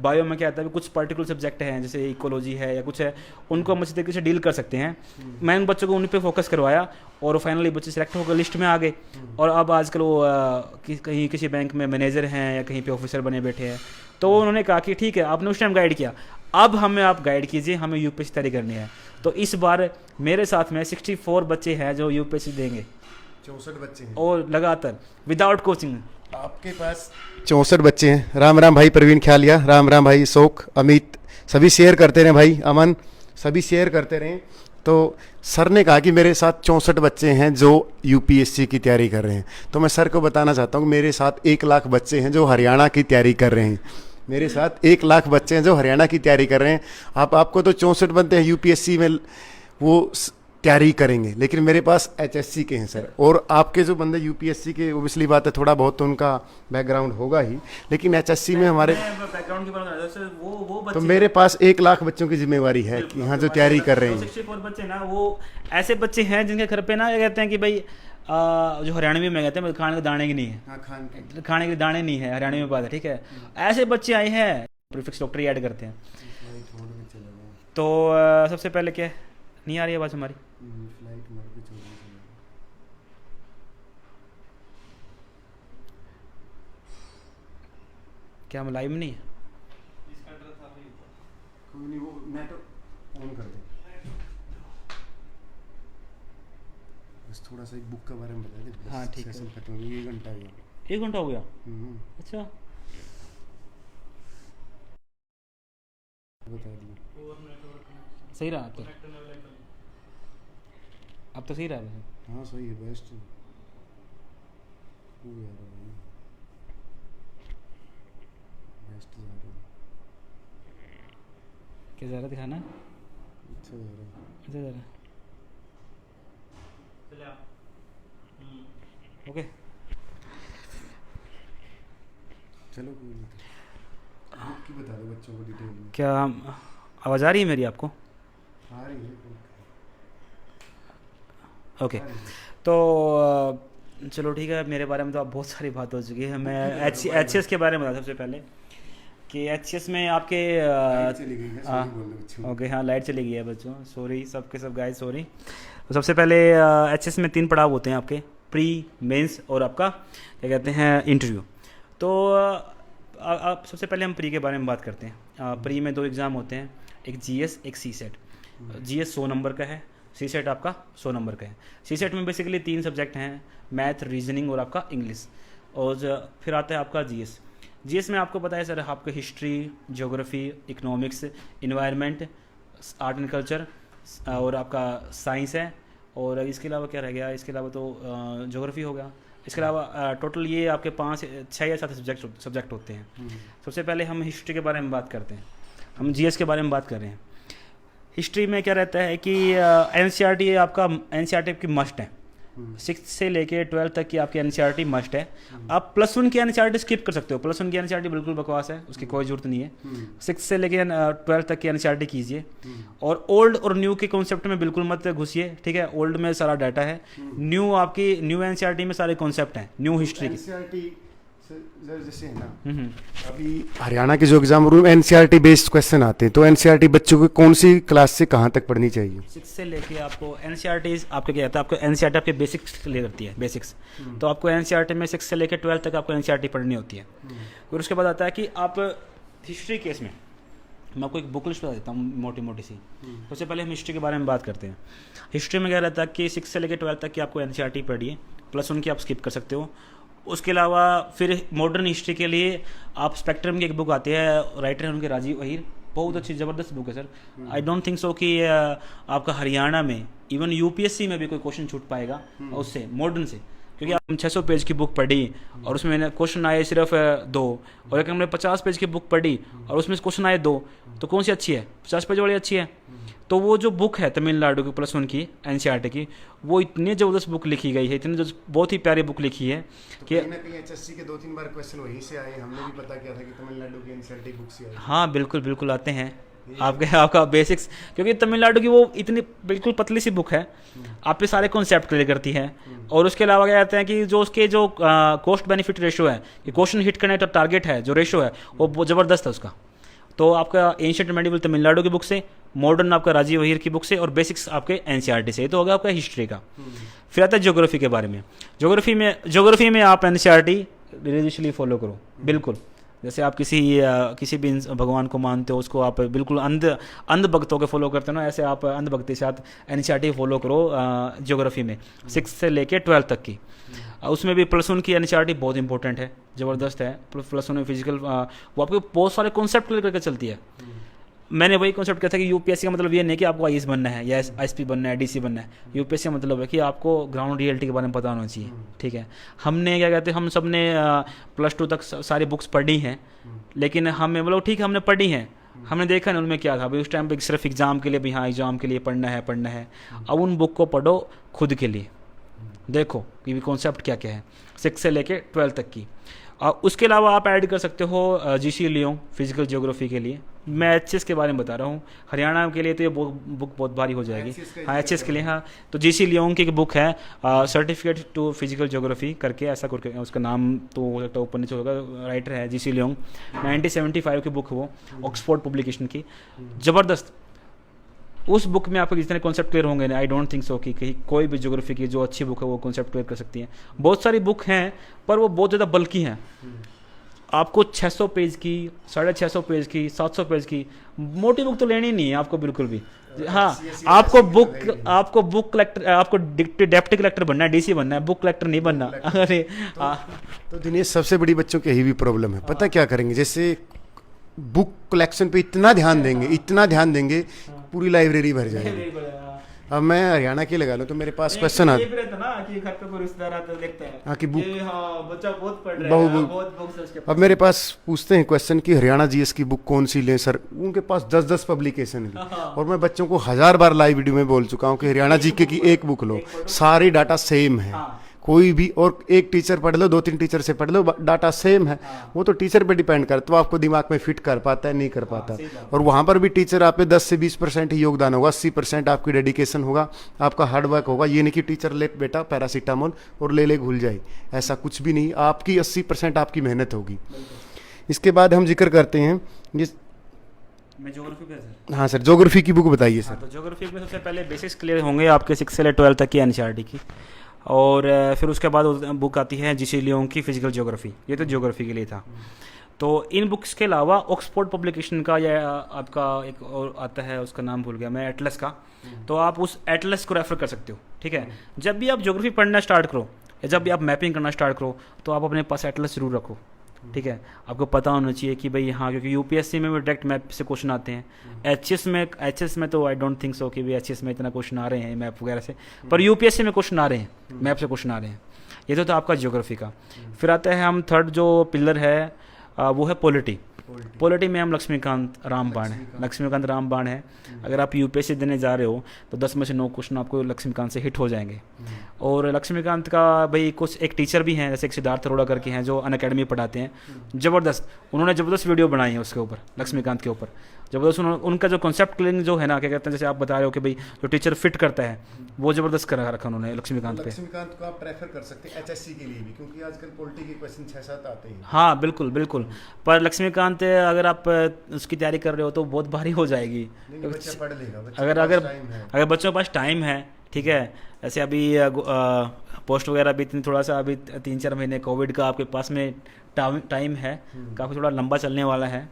बायो में क्या आता है कुछ पर्टिकुलर सब्जेक्ट हैं जैसे इकोलॉजी है या कुछ है, उनको हम अच्छी तरीके से डील कर सकते हैं। मैं उन बच्चों को उन पर फोकस करवाया, और फाइनली बच्चे सिलेक्ट होकर लिस्ट में आ गए, और अब आजकल वो कहीं किसी बैंक में मैनेजर हैं या कहीं पे ऑफिसर बने बैठे हैं। तो उन्होंने कहा कि ठीक है, आपने उस टाइम गाइड किया, अब हमें आप गाइड कीजिए, हमें यूपीएससी तैयारी करनी है। तो इस बार मेरे साथ में 64 बच्चे हैं जो यूपीएससी देंगे, 64 बच्चे हैं, और लगातार विदाउट कोचिंग। आपके पास 64 बच्चे हैं। राम राम भाई प्रवीण ख्यालिया, राम राम भाई शोक, अमित, सभी शेयर करते रहें भाई, अमन, सभी शेयर करते रहें। तो सर ने कहा कि मेरे साथ 64 बच्चे हैं जो यूपीएससी की तैयारी कर रहे हैं। तो मैं सर को बताना चाहता हूँ मेरे साथ 1 लाख बच्चे हैं जो हरियाणा की तैयारी कर रहे हैं। मेरे साथ 1 लाख बच्चे हैं जो हरियाणा की तैयारी कर रहे हैं। आपको तो 64 बनते हैं यूपीएससी में, वो तैयारी करेंगे, लेकिन मेरे पास एचएससी के हैं सर। और आपके जो बंदे यूपीएससी के, ओबियसली बात है थोड़ा बहुत तो उनका बैकग्राउंड होगा ही, लेकिन एचएससी में हमारे बैकग्राउंड की बात कर रहा हूं, वो बच्चे, तो मेरे पास 1 लाख बच्चों की जिम्मेवारी है कि यहाँ जो तैयारी कर रहे हैं 64 बच्चे ना, वो ऐसे बच्चे हैं जिनके घर पे ना ये कहते हैं कि भाई जो हरियाणवी में कहते हैं खाने के दाने की नहीं है, खाने के दाने नहीं है, हरियाणवी में बात है, ठीक है। ऐसे बच्चे आए हैं, प्रीफिक्स डॉक्टर ऐड करते हैं। तो सबसे पहले क्या, नहीं आ रही आवाज़ हमारी? क्या हम लाइव में नहीं है? मैं तो ऑन कर दे, बस थोड़ा सा एक बुक के बारे में बता दे। हाँ ठीक है, खत्म हो गया, 1 घंटा हो गया। 1 घंटा हो गया? अच्छा, बता दिए। सही रहा अब तो सही रहा वैसे। हाँ सही है, बेस्ट है। वो यार भाई बेस्ट जा रहा है, क्या ज़रा दिखाना है? अच्छा जा रहा है। अच्छा ज़रा ओके। चलो कोई नहीं, बुक की बता दो बच्चों को डिटेल में। क्या आवाज़ आ रही है मेरी आपको? आ रही है ओके। आ रही है। तो चलो ठीक है, मेरे बारे में तो आप बहुत सारी बात हो चुकी है। मैं एच एस के बारे में बता सबसे पहले कि एच एस में आपके लाइट चली गई है, हाँ, सॉरी बोल दो बच्चों को। ओके हाँ लाइट चली गई है बच्चों, सॉरी सबके सब गाइस सॉरी। तो सबसे पहले एच एस में 3 पड़ाव होते हैं आपके, प्री, मेंस और आपका क्या कहते हैं इंटरव्यू। तो आप सबसे पहले हम प्री के बारे में बात करते हैं। प्री में 2 एग्ज़ाम होते हैं, एक जीएस एक सी सेट। जीएस 100 नंबर का है, सी सेट आपका 100 नंबर का है। सी सेट में बेसिकली 3 सब्जेक्ट हैं, मैथ, रीजनिंग और आपका इंग्लिश। और फिर आता है आपका जीएस। जीएस में आपको पता है सर, आपका history, geography, economics, environment, art and culture और आपका साइंस है। और इसके अलावा क्या रह गया, इसके अलावा तो ज्योग्राफी हो गया। इसके अलावा टोटल ये आपके 6 या 7 सब्जेक्ट होते हैं। सबसे पहले हम हिस्ट्री के बारे में बात करते हैं, हम जीएस के बारे में बात कर रहे हैं। हिस्ट्री में क्या रहता है कि एनसीईआरटी आपका एनसीईआरटी की मस्ट है, 6 से लेके 12 तक की आपकी एनसीईआरटी मस्ट है। आप +1 की एनसीईआरटी स्किप कर सकते हो, +1 की एनसीईआरटी बिल्कुल बकवास है, उसकी कोई जरूरत नहीं है। 6 से लेके 12 तक की एनसीईआरटी कीजिए। और ओल्ड और न्यू के कॉन्सेप्ट में बिल्कुल मत घुसिए, ठीक है। ओल्ड में सारा डाटा है, न्यू आपकी न्यू एनसीईआरटी में सारे कॉन्सेप्ट हैं, न्यू हिस्ट्री की। एनसीईआरटी जैसे है ना, अभी हरियाणा के जो exam room NCERT based question आते हैं, तो एनसीईआरटी बच्चों को कौन सी क्लास से कहाँ तक पढ़नी चाहिए? 6 से लेके आपको एनसीईआरटी आपके क्या कहता है, आपको एनसीईआरटी आपके बेसिक्स ले करती है, बेसिक्स। तो आपको एनसीईआरटी में 6 से लेके 12 तक आपको एनसीईआरटी पढ़नी होती है। फिर उसके बाद आता है कि आप हिस्ट्री केस में मैं आपको एक बुक लिस्ट बता देता हूँ मोटी मोटी सी। सबसे पहले हम हिस्ट्री के बारे में बात करते हैं। हिस्ट्री में क्या रहता है कि 6 से लेकर 12 तक की आपको एनसीईआरटी पढ़िए, +1 की आप स्किप कर सकते हो। उसके अलावा फिर मॉडर्न हिस्ट्री के लिए आप स्पेक्ट्रम की एक बुक आती है, राइटर है उनके राजीव अहीर, बहुत अच्छी ज़बरदस्त बुक है sir. I don't think so कि आपका हरियाणा में इवन यूपीएससी में भी कोई क्वेश्चन छूट पाएगा उससे, मॉडर्न से। क्योंकि हम 600 पेज की बुक पढ़ी और उसमें मैंने क्वेश्चन आए सिर्फ 2, और एक हमने 50 पेज की बुक पढ़ी और उसमें क्वेश्चन आए 2, तो कौन सी अच्छी है? 50 पेज वाली अच्छी है। तो वो जो बुक है तमिलनाडु की +1 की एनसीईआरटी की, वो इतनी ज़बरदस्त बुक लिखी गई है, इतनी बहुत ही प्यारी बुक लिखी है कि कहीं ना कहीं एचएससी के 2-3 बार क्वेश्चन वहीं से आए। हमने भी पता किया था कि तमिलनाडु की एनसीईआरटी बुक से आई। हाँ बिल्कुल बिल्कुल आते हैं आपका बेसिक्स, क्योंकि तमिलनाडु की वो इतनी बिल्कुल पतली सी बुक है, आप पे सारे कॉन्सेप्ट क्लियर करती है। और उसके अलावा क्या कहते हैं कि जो उसके जो कॉस्ट बेनिफिट रेशो है, कि क्वेश्चन हिट करने का टारगेट है, जो रेशो है वो ज़बरदस्त है उसका। तो आपका एंशिएंट मेडिवल तमिलनाडु की बुक से, मॉडर्न आपका राजीव अहीर की बुक से, और बेसिक्स आपके एनसीईआरटी से। तो होगा आपका हिस्ट्री का। फिर आता है ज्योग्राफी के बारे में। ज्योग्राफी में आप एनसीईआरटी रिलीजियसली फॉलो करो, बिल्कुल। जैसे आप किसी भी भगवान को मानते हो, उसको आप बिल्कुल अंध भक्तों के फॉलो करते हो ना, ऐसे आप अंध भक्ति के साथ एनसीईआरटी फॉलो करो ज्योग्राफी में, 6 से लेके 12 तक की। उसमें भी +1 की एनसीईआरटी बहुत इंपॉर्टेंट है, ज़बरदस्त है। +1 में फिजिकल वो आपको बहुत सारे कॉन्सेप्ट क्लियर करके चलती है। मैंने वही कॉन्सेप्ट किया था कि यूपीएससी का मतलब ये नहीं कि आपको आईएएस बनना है या आईएसपी बनना है, डीसी बनना है। यूपीएससी का मतलब है कि आपको ग्राउंड रियलिटी के बारे में पता होना चाहिए, ठीक है। हमने क्या कहते हैं, हम सब ने +2 तक सारी बुक्स पढ़ी हैं, लेकिन हमें मतलब ठीक है हमने पढ़ी हैं, हमने देखा नहीं उनमें क्या था। अभी उस टाइम पे सिर्फ एग्ज़ाम के लिए भी, हाँ एग्ज़ाम के लिए पढ़ना है। अब उन बुक को पढ़ो खुद के लिए, देखो कि कॉन्सेप्ट क्या क्या है 6 से लेके 12 तक की। उसके अलावा आप ऐड कर सकते हो जीसी लियोंग फिजिकल ज्योग्राफी के लिए। मैं एचएस के बारे में बता रहा हूँ, हरियाणा के लिए तो ये बुक बहुत भारी हो जाएगी। हाँ एचएस के लिए, हाँ तो जीसी लियोंग की एक बुक है सर्टिफिकेट टू फिजिकल ज्योग्राफी करके, ऐसा करके उसका नाम तो हो सकता है ऊपर नीचे होगा। राइटर है जीसी लियोंग, 1975 की बुक है वो, ऑक्सफोर्ड पब्लिकेशन की, ज़बरदस्त। उस बुक में आपको जितने कॉन्सेप्ट क्लियर होंगे ना, आई डोंट थिंक सो कि कहीं कोई भी ज्योग्राफी की जो अच्छी बुक है वो कॉन्सेप्ट क्लियर कर सकती है। बहुत सारी बुक हैं पर वो बहुत ज़्यादा बल्कि हैं। आपको 600 पेज की, 650 पेज की, 700 पेज की मोटी बुक तो लेनी नहीं है आपको बिल्कुल भी। हाँ आपको बुक कलेक्टर, आपको डेप्टी कलेक्टर बनना है, डीसी बनना है, बुक कलेक्टर नहीं बनना। अरे तो दिनेश सबसे बड़ी बच्चों की यही भी प्रॉब्लम है, पता क्या करेंगे, जैसे बुक कलेक्शन पे इतना ध्यान देंगे पूरी लाइब्रेरी भर जाएगी। अब मैं हरियाणा की लगा लूँ तो मेरे पास क्वेश्चन ये भी रहता ना कि घर पे कोई रिश्तेदार आता है, देखता है हाँ कि बुक, हाँ बच्चा बहुत पढ़ रहा है, बहुत बुक्स है उसके पास। अब मेरे पास पूछते हैं क्वेश्चन कि हरियाणा जीएस की बुक कौन सी लें सर, उनके पास 10-10 पब्लिकेशन है। और मैं बच्चों को 1000 बार लाइव वीडियो में बोल चुका हूँ कि हरियाणा जीके की एक बुक लो, सारी डाटा सेम है, कोई भी, और एक टीचर पढ़ लो, 2-3 टीचर से पढ़ लो, डाटा सेम है। वो तो टीचर पे डिपेंड करता है, तो आपको दिमाग में फिट कर पाता है नहीं कर पाता। और वहाँ पर भी टीचर आप पे 10 से 20% ही योगदान होगा, 80% आपकी डेडिकेशन होगा, आपका हार्डवर्क होगा। ये नहीं कि टीचर ले बेटा पैरासीटामोल और ले घुल जाए, ऐसा कुछ भी नहीं। आपकी 80% आपकी मेहनत होगी। इसके बाद हम जिक्र करते हैं ये, मैं ज्योग्राफी पे सर। हाँ सर, ज्योग्राफी की बुक बताइए सर। तो ज्योग्राफी में सबसे पहले बेसिक्स क्लियर होंगे आपके 6 से 12 तक की एनसीईआरटी की, और फिर उसके बाद बुक आती है जीसी लियोंग की फिजिकल ज्योग्राफी। ये तो ज्योग्राफी के लिए था। तो इन बुक्स के अलावा ऑक्सफोर्ड पब्लिकेशन का या आपका एक और आता है, उसका नाम भूल गया मैं, एटलस का, तो आप उस एटलस को रेफर कर सकते हो। ठीक है, जब भी आप ज्योग्राफी पढ़ना स्टार्ट करो या जब भी आप मैपिंग करना स्टार्ट करो तो आप अपने पास एटलस जरूर रखो। ठीक है, आपको पता होना चाहिए कि भाई हाँ, क्योंकि यूपीएससी में भी डायरेक्ट मैप से क्वेश्चन आते हैं। एचएस में तो आई डोंट थिंक सो कि भाई एचएस में इतना क्वेश्चन आ रहे हैं मैप वगैरह से, पर यूपीएससी में क्वेश्चन आ रहे हैं, मैप से क्वेश्चन आ रहे हैं। ये तो आपका ज्योग्राफी का। फिर आता है हम थर्ड जो पिलर है वो है पॉलिटी में हम लक्ष्मीकांत रामबाण है। अगर आप यूपीएससी देने जा रहे हो तो 10 में से 9 क्वेश्चन आपको लक्ष्मीकांत से हिट हो जाएंगे। और लक्ष्मीकांत का भाई कुछ एक टीचर भी हैं, जैसे एक सिद्धार्थ अरोड़ा करके हैं जो अनअकैडमी पढ़ाते हैं, उन्होंने ज़बरदस्त वीडियो बनाई है उसके ऊपर, लक्ष्मीकांत के ऊपर ज़बरदस्त। उनका जो कॉन्सेप्ट क्लियरिंग जो है ना, क्या कहते हैं, जैसे आप बता रहे हो कि भाई जो टीचर फिट करता है वो ज़बरदस्त कर रखा उन्होंने लक्ष्मीकांत पे। लक्ष्मीकांत को आप प्रेफर कर सकते हैं एचएससी के लिए भी, क्योंकि आजकल पॉलिटी के क्वेश्चन 6-7 आते हैं। हाँ बिल्कुल, पर लक्ष्मीकांत अगर आप उसकी तैयारी कर रहे हो तो बहुत भारी हो जाएगी। बच्चा पढ़ लेगा, अगर बच्चों के पास टाइम है। ठीक है, ऐसे अभी पोस्ट वगैरह भी थोड़ा सा अभी 3-4 महीने कोविड का आपके पास में टाइम है, काफ़ी थोड़ा लंबा चलने वाला है।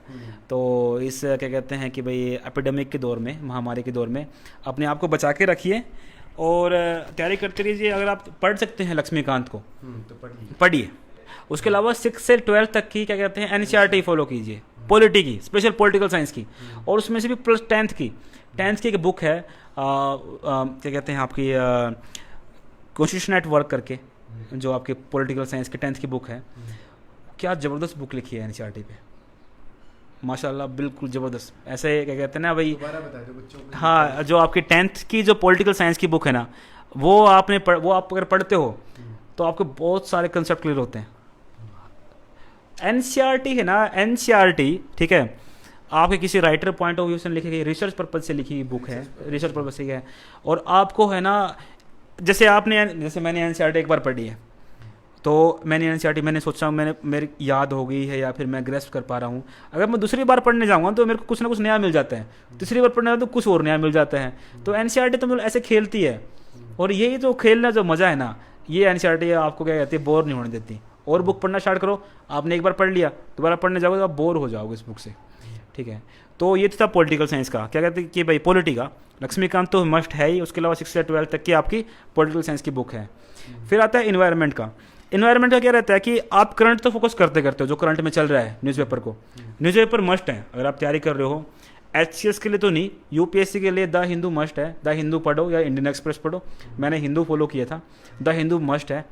तो इस क्या कहते हैं कि भाई एपिडेमिक के दौर में, महामारी के दौर में अपने आप को बचा के रखिए और तैयारी करते रहिए। अगर आप पढ़ सकते हैं लक्ष्मीकांत को तो पढ़िए। उसके अलावा 6 से 12 तक की क्या कहते हैं एनसीईआरटी फॉलो कीजिए, पॉलिटी की, स्पेशल पॉलिटिकल साइंस की, और उसमें से भी प्लस 10th की एक बुक है क्या कहते हैं आपकी कॉन्स्टिट्यूशन एट वर्क करके, जो आपके पॉलिटिकल साइंस की 10th की बुक है। क्या ज़बरदस्त बुक लिखी है एनसीईआरटी पे, माशाल्लाह, बिल्कुल ज़बरदस्त। ऐसे क्या कहते हैं ना भाई, हाँ, जो आपकी 10th की जो पॉलिटिकल साइंस की बुक है ना, वो आप अगर पढ़ते हो तो आपको बहुत सारे कंसेप्ट क्लियर होते हैं। एनसीईआरटी है ना, एनसीईआरटी, ठीक है, आपके किसी राइटर पॉइंट ऑफ व्यू से लिखी गई, रिसर्च पर्पज से लिखी गई बुक है, रिसर्च पर्पज से है। और आपको है ना, जैसे मैंने एनसीईआरटी एक बार पढ़ी है, तो मैंने सोचा मेरी याद हो गई है या फिर मैं ग्रेस्प कर पा रहा हूँ। अगर मैं दूसरी बार पढ़ने जाऊँगा तो मेरे को कुछ ना कुछ नया मिल जाता है, तीसरी बार पढ़ने तो कुछ और नया मिल जाता है। तो एनसीईआरटी तो मतलब ऐसे खेलती है, और यही जो खेलना जो मज़ा है ना, ये एनसीईआरटी आपको क्या कहती है, बोर नहीं होने देती। और बुक पढ़ना स्टार्ट करो, आपने एक बार पढ़ लिया, दोबारा पढ़ने जाओगे तो आप बोर हो जाओगे इस बुक से। ठीक है, तो ये था पॉलिटिकल साइंस का, क्या कहते हैं कि भाई पॉलिटी का लक्ष्मीकांत तो मस्ट है ही। उसके अलावा 6 से 12 तक की आपकी पॉलिटिकल साइंस की बुक है। फिर आता है इन्वायरमेंट का। इन्वायरमेंट का क्या रहता है कि आप करंट तो फोकस करते हो, जो करंट में चल रहा है न्यूज़पेपर को, न्यूज़पेपर मस्ट है अगर आप तैयारी कर रहे हो। एचसीएस के लिए तो नहीं, यूपीएससी के लिए द हिंदू मस्ट है। द हिंदू पढ़ो या इंडियन एक्सप्रेस पढ़ो, मैंने हिंदू फॉलो किया था। द हिंदू मस्ट है।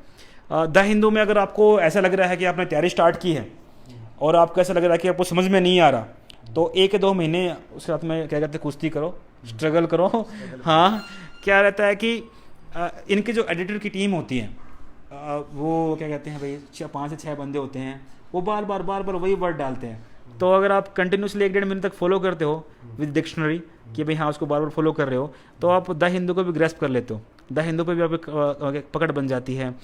द हिंदू में अगर आपको ऐसा लग रहा है कि आपने तैयारी स्टार्ट की है और आपको ऐसा लग रहा है कि आपको समझ में नहीं आ रहा, तो 1-2 महीने उसके साथ में क्या कहते हैं, कुश्ती करो, स्ट्रगल करो। हाँ, क्या रहता है कि इनके जो एडिटर की टीम होती है, वो क्या कहते हैं भाई, 5 से 6 बंदे होते हैं, वो बार बार वही वर्ड डालते हैं। तो अगर आप कंटिन्यूसली 1-1.5 महीने तक फॉलो करते हो विद डिक्शनरी कि भाई हाँ, उसको बार बार फॉलो कर रहे हो, तो आप द हिंदू को भी ग्रेस्प कर लेते हो। द हिंदू पे भी आप पकड़ बन जाती है।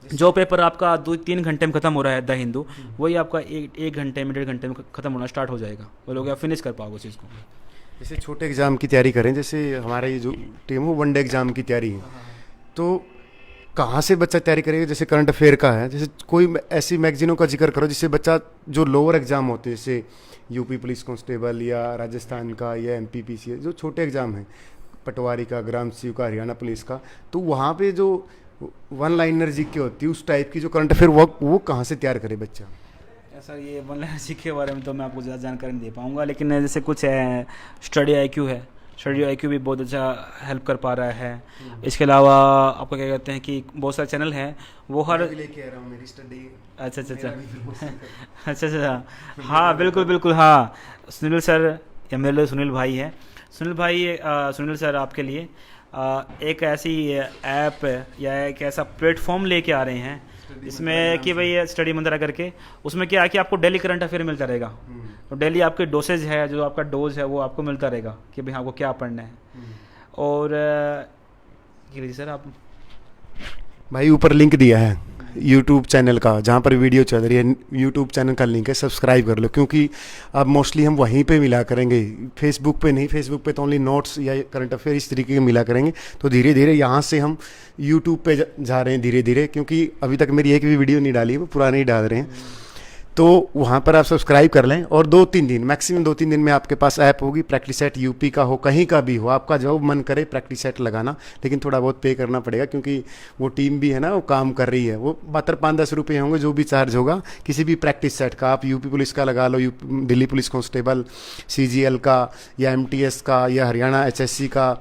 जो पेपर आपका 2-3 घंटे में खत्म हो रहा है द हिंदू, वही आपका 1 घंटे में 1.5 घंटे में खत्म होना स्टार्ट हो जाएगा। वो लोग आप फिनिश कर पाओगे उस चीज़ को। जैसे छोटे एग्जाम की तैयारी करें, जैसे हमारा ये जो टीम हो 1 डे एग्जाम की तैयारी है, तो कहाँ से बच्चा तैयारी करेगा? जैसे करंट अफेयर का है, जैसे कोई ऐसी मैगजीनों का जिक्र करो जिससे बच्चा जो लोअर एग्जाम होते हैं, जैसे यूपी पुलिस कांस्टेबल या राजस्थान का या एमपीपीसी, जो छोटे एग्जाम हैं, पटवारी का, ग्राम सीयू का, हरियाणा पुलिस का, तो वहाँ पे जो 1 लाइनर जी की होती है, उस टाइप की जो करंट अफेयर वो कहाँ से तैयार करे बच्चा? सर ये वन लाइनर के बारे में तो मैं आपको ज़्यादा जानकारी नहीं दे पाऊँगा, लेकिन जैसे कुछ है स्टडी IQ है, स्टडी IQ भी बहुत अच्छा हेल्प कर पा रहा है। इसके अलावा आपको क्या कहते हैं कि बहुत सारे चैनल हैं वो हर लेके आ रहा हूँ मेरी स्टडी। अच्छा अच्छा अच्छा अच्छा हाँ बिल्कुल बिल्कुल हाँ। सुनील सर या मेरे लिए सुनील भाई है, सुनील भाई सुनील सर आपके लिए एक ऐसी ऐप या एक ऐसा प्लेटफॉर्म लेके आ रहे हैं इसमें कि भाई स्टडी मंत्रा करके, उसमें क्या है कि आपको डेली करंट अफेयर मिलता रहेगा। तो डेली आपके डोसेज है, जो आपका डोज है वो आपको मिलता रहेगा कि भाई आपको क्या पढ़ना है। और सर आप भाई ऊपर लिंक दिया है यूट्यूब चैनल का, जहाँ पर वीडियो चल रही है यूट्यूब चैनल का लिंक है, सब्सक्राइब कर लो, क्योंकि अब मोस्टली हम वहीं पे मिला करेंगे, फेसबुक पे नहीं। फेसबुक पे तो ओनली नोट्स या करंट अफेयर इस तरीके के मिला करेंगे। तो धीरे धीरे यहाँ से हम यूट्यूब पे जा रहे हैं धीरे धीरे, क्योंकि अभी तक मेरी एक भी वीडियो नहीं डाली, वो पुरानी ही डाल रहे हैं। तो वहाँ पर आप सब्सक्राइब कर लें और 2-3 दिन मैक्सिमम 2-3 दिन में आपके पास ऐप होगी। प्रैक्टिस सेट यूपी का हो, कहीं का भी हो, आपका जो मन करे प्रैक्टिस सेट लगाना, लेकिन थोड़ा बहुत पे करना पड़ेगा, क्योंकि वो टीम भी है ना, वो काम कर रही है। वो मात्र 5-10 रुपये होंगे जो भी चार्ज होगा किसी भी प्रैक्टिस सेट का। आप यूपी पुलिस का लगा लो, दिल्ली पुलिस कांस्टेबल, CGL का या MTS का या हरियाणा HSC का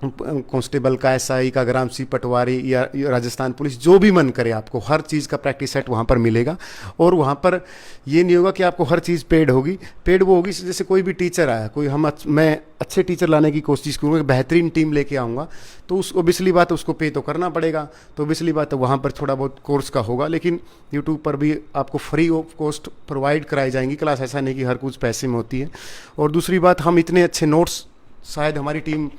कांस्टेबल का, SI का, ग्राम सी पटवारी या राजस्थान पुलिस, जो भी मन करे आपको हर चीज़ का प्रैक्टिस सेट वहाँ पर मिलेगा। और वहाँ पर ये नहीं होगा कि आपको हर चीज़ पेड होगी। पेड वो होगी जैसे कोई भी टीचर आया, मैं अच्छे टीचर लाने की कोशिश करूँगा, बेहतरीन टीम लेके आऊँगा, तो उस ओबियसली बात उसको पे तो करना पड़ेगा। तो ओबियसली बात है वहाँ पर थोड़ा बहुत कोर्स का होगा, लेकिन यूट्यूब पर भी आपको फ्री ऑफ कॉस्ट प्रोवाइड कराई जाएंगी क्लास। ऐसा नहीं कि हर कुछ पैसे में होती है। और दूसरी बात, हम इतने अच्छे नोट्स, शायद हमारी टीम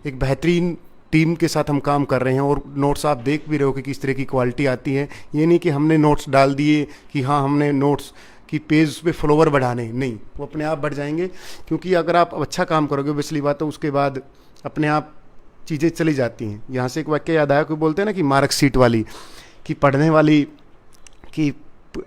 एक बेहतरीन टीम के साथ हम काम कर रहे हैं, और नोट्स आप देख भी रहे हो कि किस तरह की क्वालिटी आती है। ये नहीं कि हमने नोट्स डाल दिए कि हाँ हमने नोट्स की पेज पे फॉलोवर बढ़ाने, नहीं, वो अपने आप बढ़ जाएंगे। क्योंकि अगर आप अच्छा काम करोगे पिछली बात, तो उसके बाद अपने आप चीज़ें चली जाती हैं। यहाँ से एक वाक्य याद आया, कोई बोलते हैं ना कि मार्कशीट वाली, कि पढ़ने वाली, कि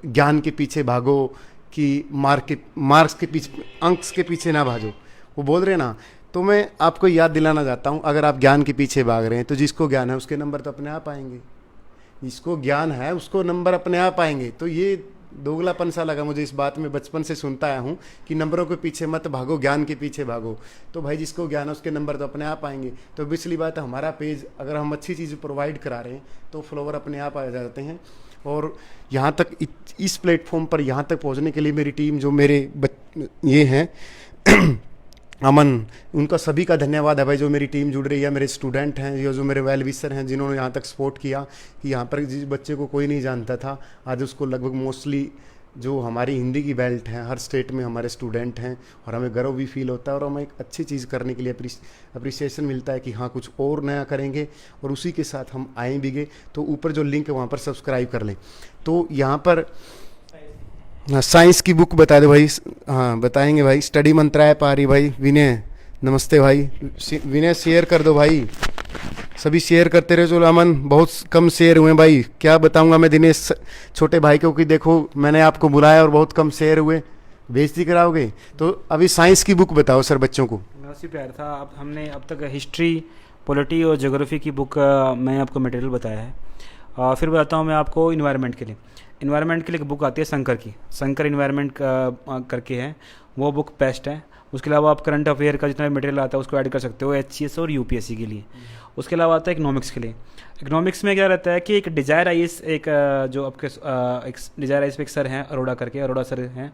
ज्ञान के पीछे भागो, कि मार्क्स के पीछे, अंक के पीछे ना भागो, वो बोल रहे ना। तो मैं आपको याद दिलाना चाहता हूँ, अगर आप ज्ञान के पीछे भाग रहे हैं तो जिसको ज्ञान है उसके नंबर तो अपने आप आएंगे, जिसको ज्ञान है उसको नंबर अपने आप आएंगे। तो ये दोगलापन सा लगा मुझे इस बात में, बचपन से सुनता आया हूँ कि नंबरों के पीछे मत भागो, ज्ञान के पीछे भागो। तो भाई जिसको ज्ञान है उसके नंबर तो अपने आप आएंगे। तो पिछली बात है, हमारा पेज अगर हम अच्छी चीज़ प्रोवाइड करा रहे हैं तो फॉलोवर अपने आप आ जाते हैं। और यहाँ तक, इस प्लेटफॉर्म पर यहाँ तक पहुँचने के लिए मेरी टीम, जो मेरे ये हैं अमन, उनका सभी का धन्यवाद है भाई। जो मेरी टीम जुड़ रही है, मेरे स्टूडेंट हैं, ये जो मेरे वेल विशर हैं, जिन्होंने यहाँ तक सपोर्ट किया, कि यहाँ पर जिस बच्चे को कोई नहीं जानता था, आज उसको लगभग मोस्टली जो हमारी हिंदी की बेल्ट हैं, हर स्टेट में हमारे स्टूडेंट हैं, और हमें गर्व भी फील होता है, और हमें एक अच्छी चीज़ करने के लिए अप्रिसिएशन मिलता है कि हाँ कुछ और नया करेंगे, और उसी के साथ हम आए भी गए। तो ऊपर जो लिंक है वहाँ पर सब्सक्राइब कर लें। तो यहाँ पर हाँ, साइंस की बुक बता दो भाई। हाँ बताएंगे भाई। स्टडी मंत्रा ऐप आ रही भाई। विनय नमस्ते भाई। विनय शेयर कर दो भाई, सभी शेयर करते रहे। जो अमन, बहुत कम शेयर हुए भाई, क्या बताऊंगा मैं दिनेश छोटे भाई को कि देखो मैंने आपको बुलाया और बहुत कम शेयर हुए, बेइज्जती कराओगे। तो अभी साइंस की बुक बताओ सर बच्चों को। मैं उसी प्यार था। अब हमने अब तक हिस्ट्री, पॉलिटी और ज्योग्राफी की बुक मैं आपको मटेरियल बताया है। फिर बताता हूँ मैं आपको इन्वायरमेंट के लिए। इन्वायरमेंट के लिए एक बुक आती है शंकर की, शंकर इन्वायरमेंट करके है, वो बुक बेस्ट है। उसके अलावा आप करंट अफेयर का जितना मटेरियल आता है उसको ऐड कर सकते हो HCS और UPSC के लिए। उसके अलावा आता है इकोनॉमिक्स के लिए। इकोनॉमिक्स में क्या रहता है कि एक डिजायर आईएएस, एक जो आपके एक डिजायर आईएएस पे एक सर हैं अरोड़ा करके, अरोड़ा सर हैं,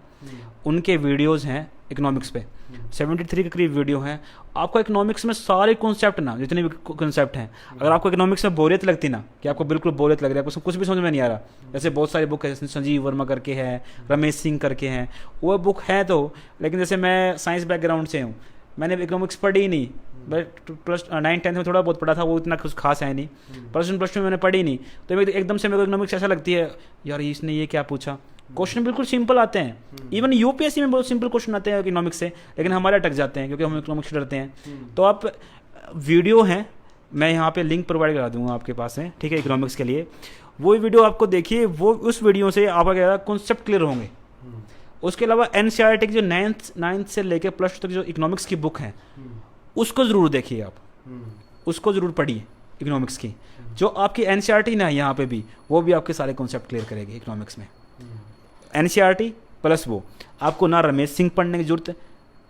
उनके वीडियोज़ हैं इकोनॉमिक्स पे, 73 के करीब वीडियो हैं। आपको इकोनॉमिक्स में सारे कॉन्सेप्ट ना, जितने भी कॉन्सेप्ट हैं, अगर आपको इकोनॉमिक्स में बोरियत लगती ना, कि आपको बिल्कुल बोरियत लग रहा है, आपको कुछ भी समझ में नहीं आ रहा, जैसे बहुत सारी बुक है, संजीव वर्मा करके है, रमेश सिंह करके हैं, वो बुक है तो, लेकिन जैसे मैं साइंस बैकग्राउंड से हूँ, मैंने इकोनॉमिक्स पढ़ी ही नहीं, बट प्लस 9-10 में थोड़ा बहुत पढ़ा था, वो इतना कुछ खास है नहीं। प्लस 2 में मैंने पढ़ी नहीं, तो एकदम से मेरे को इकोनॉमिक्स ऐसा लगती है यार इसने ये क्या पूछा। क्वेश्चन बिल्कुल सिंपल आते हैं, इवन UPSC में बहुत सिंपल क्वेश्चन आते हैं इकोनॉमिक्स से, लेकिन हमारे अटक जाते हैं क्योंकि हम इकोनॉमिक्स से डरते हैं। तो आप वीडियो हैं, मैं यहाँ पे लिंक प्रोवाइड करा दूंगा आपके पास है, ठीक है, इकोनॉमिक्स के लिए। वो वीडियो आपको देखिए, वो उस वीडियो से आपका क्या कॉन्सेप्ट क्लियर होंगे। उसके अलावा NCERT की जो 9th से लेकर +2 तक जो इकोनॉमिक्स की बुक है, उसको ज़रूर देखिए आप, उसको ज़रूर पढ़िए इकोनॉमिक्स की। जो आपकी NCERT ना है यहाँ पे भी, वो भी आपके सारे कॉन्सेप्ट क्लियर करेगी इकोनॉमिक्स में। NCERT प्लस वो, आपको ना रमेश सिंह पढ़ने की जरूरत है,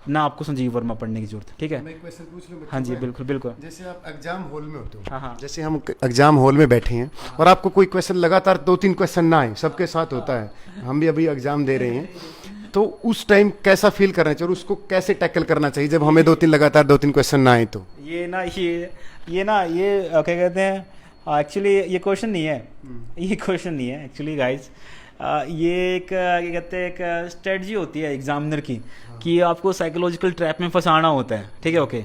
ना आपको संजीव वर्मा पढ़ने की जरूरत है, ठीक है। मैं एक क्वेश्चन पूछ लूं? हाँ जी, बिल्कुल बिल्कुल। जैसे आप एग्जाम हॉल में होते हो, हाँ हाँ जैसे हम एग्जाम हॉल में बैठे हैं और आपको कोई क्वेश्चन लगातार 2-3 क्वेश्चन ना आए, सबके साथ होता है, हम भी अभी एग्जाम दे रहे हैं, तो उस टाइम कैसा फील करना चाहिए और उसको कैसे टैकल करना चाहिए जब हमें लगातार 2-3 क्वेश्चन ना आए? तो ये क्या कहते हैं, एक्चुअली ये क्वेश्चन नहीं है, ये क्वेश्चन नहीं है एक्चुअली गाइस। ये एक क्या कहते हैं, एक स्ट्रेटजी होती है एग्जामिनर की, कि आपको साइकोलॉजिकल ट्रैप में फंसाना होता है, ठीक है, ओके।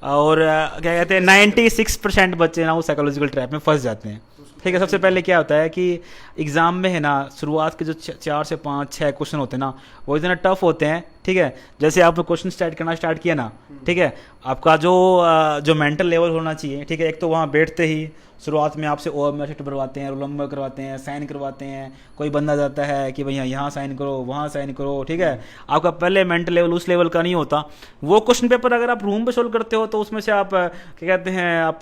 और क्या कहते हैं 96% बच्चे ना वो साइकोलॉजिकल ट्रैप में फंस जाते हैं, ठीक है। सबसे पहले क्या होता है कि एग्ज़ाम में है ना, शुरुआत के जो 4 से 5-6 क्वेश्चन होते हैं ना, वो इतना टफ होते हैं, ठीक है। जैसे आपने क्वेश्चन स्टार्ट किया ना, ठीक है, आपका जो मेंटल लेवल होना चाहिए, ठीक है, एक तो वहाँ बैठते ही शुरुआत में आपसे OMR शीट भरवाते हैं, रोल नंबर करवाते हैं, साइन करवाते हैं, कोई बंदा जाता है कि भैया यहाँ साइन करो, वहाँ साइन करो, ठीक है। आपका पहले मेंटल लेवल उस लेवल का नहीं होता। वो क्वेश्चन पेपर अगर आप रूम पे सोल्व करते हो तो उसमें से आप क्या कहते हैं, आप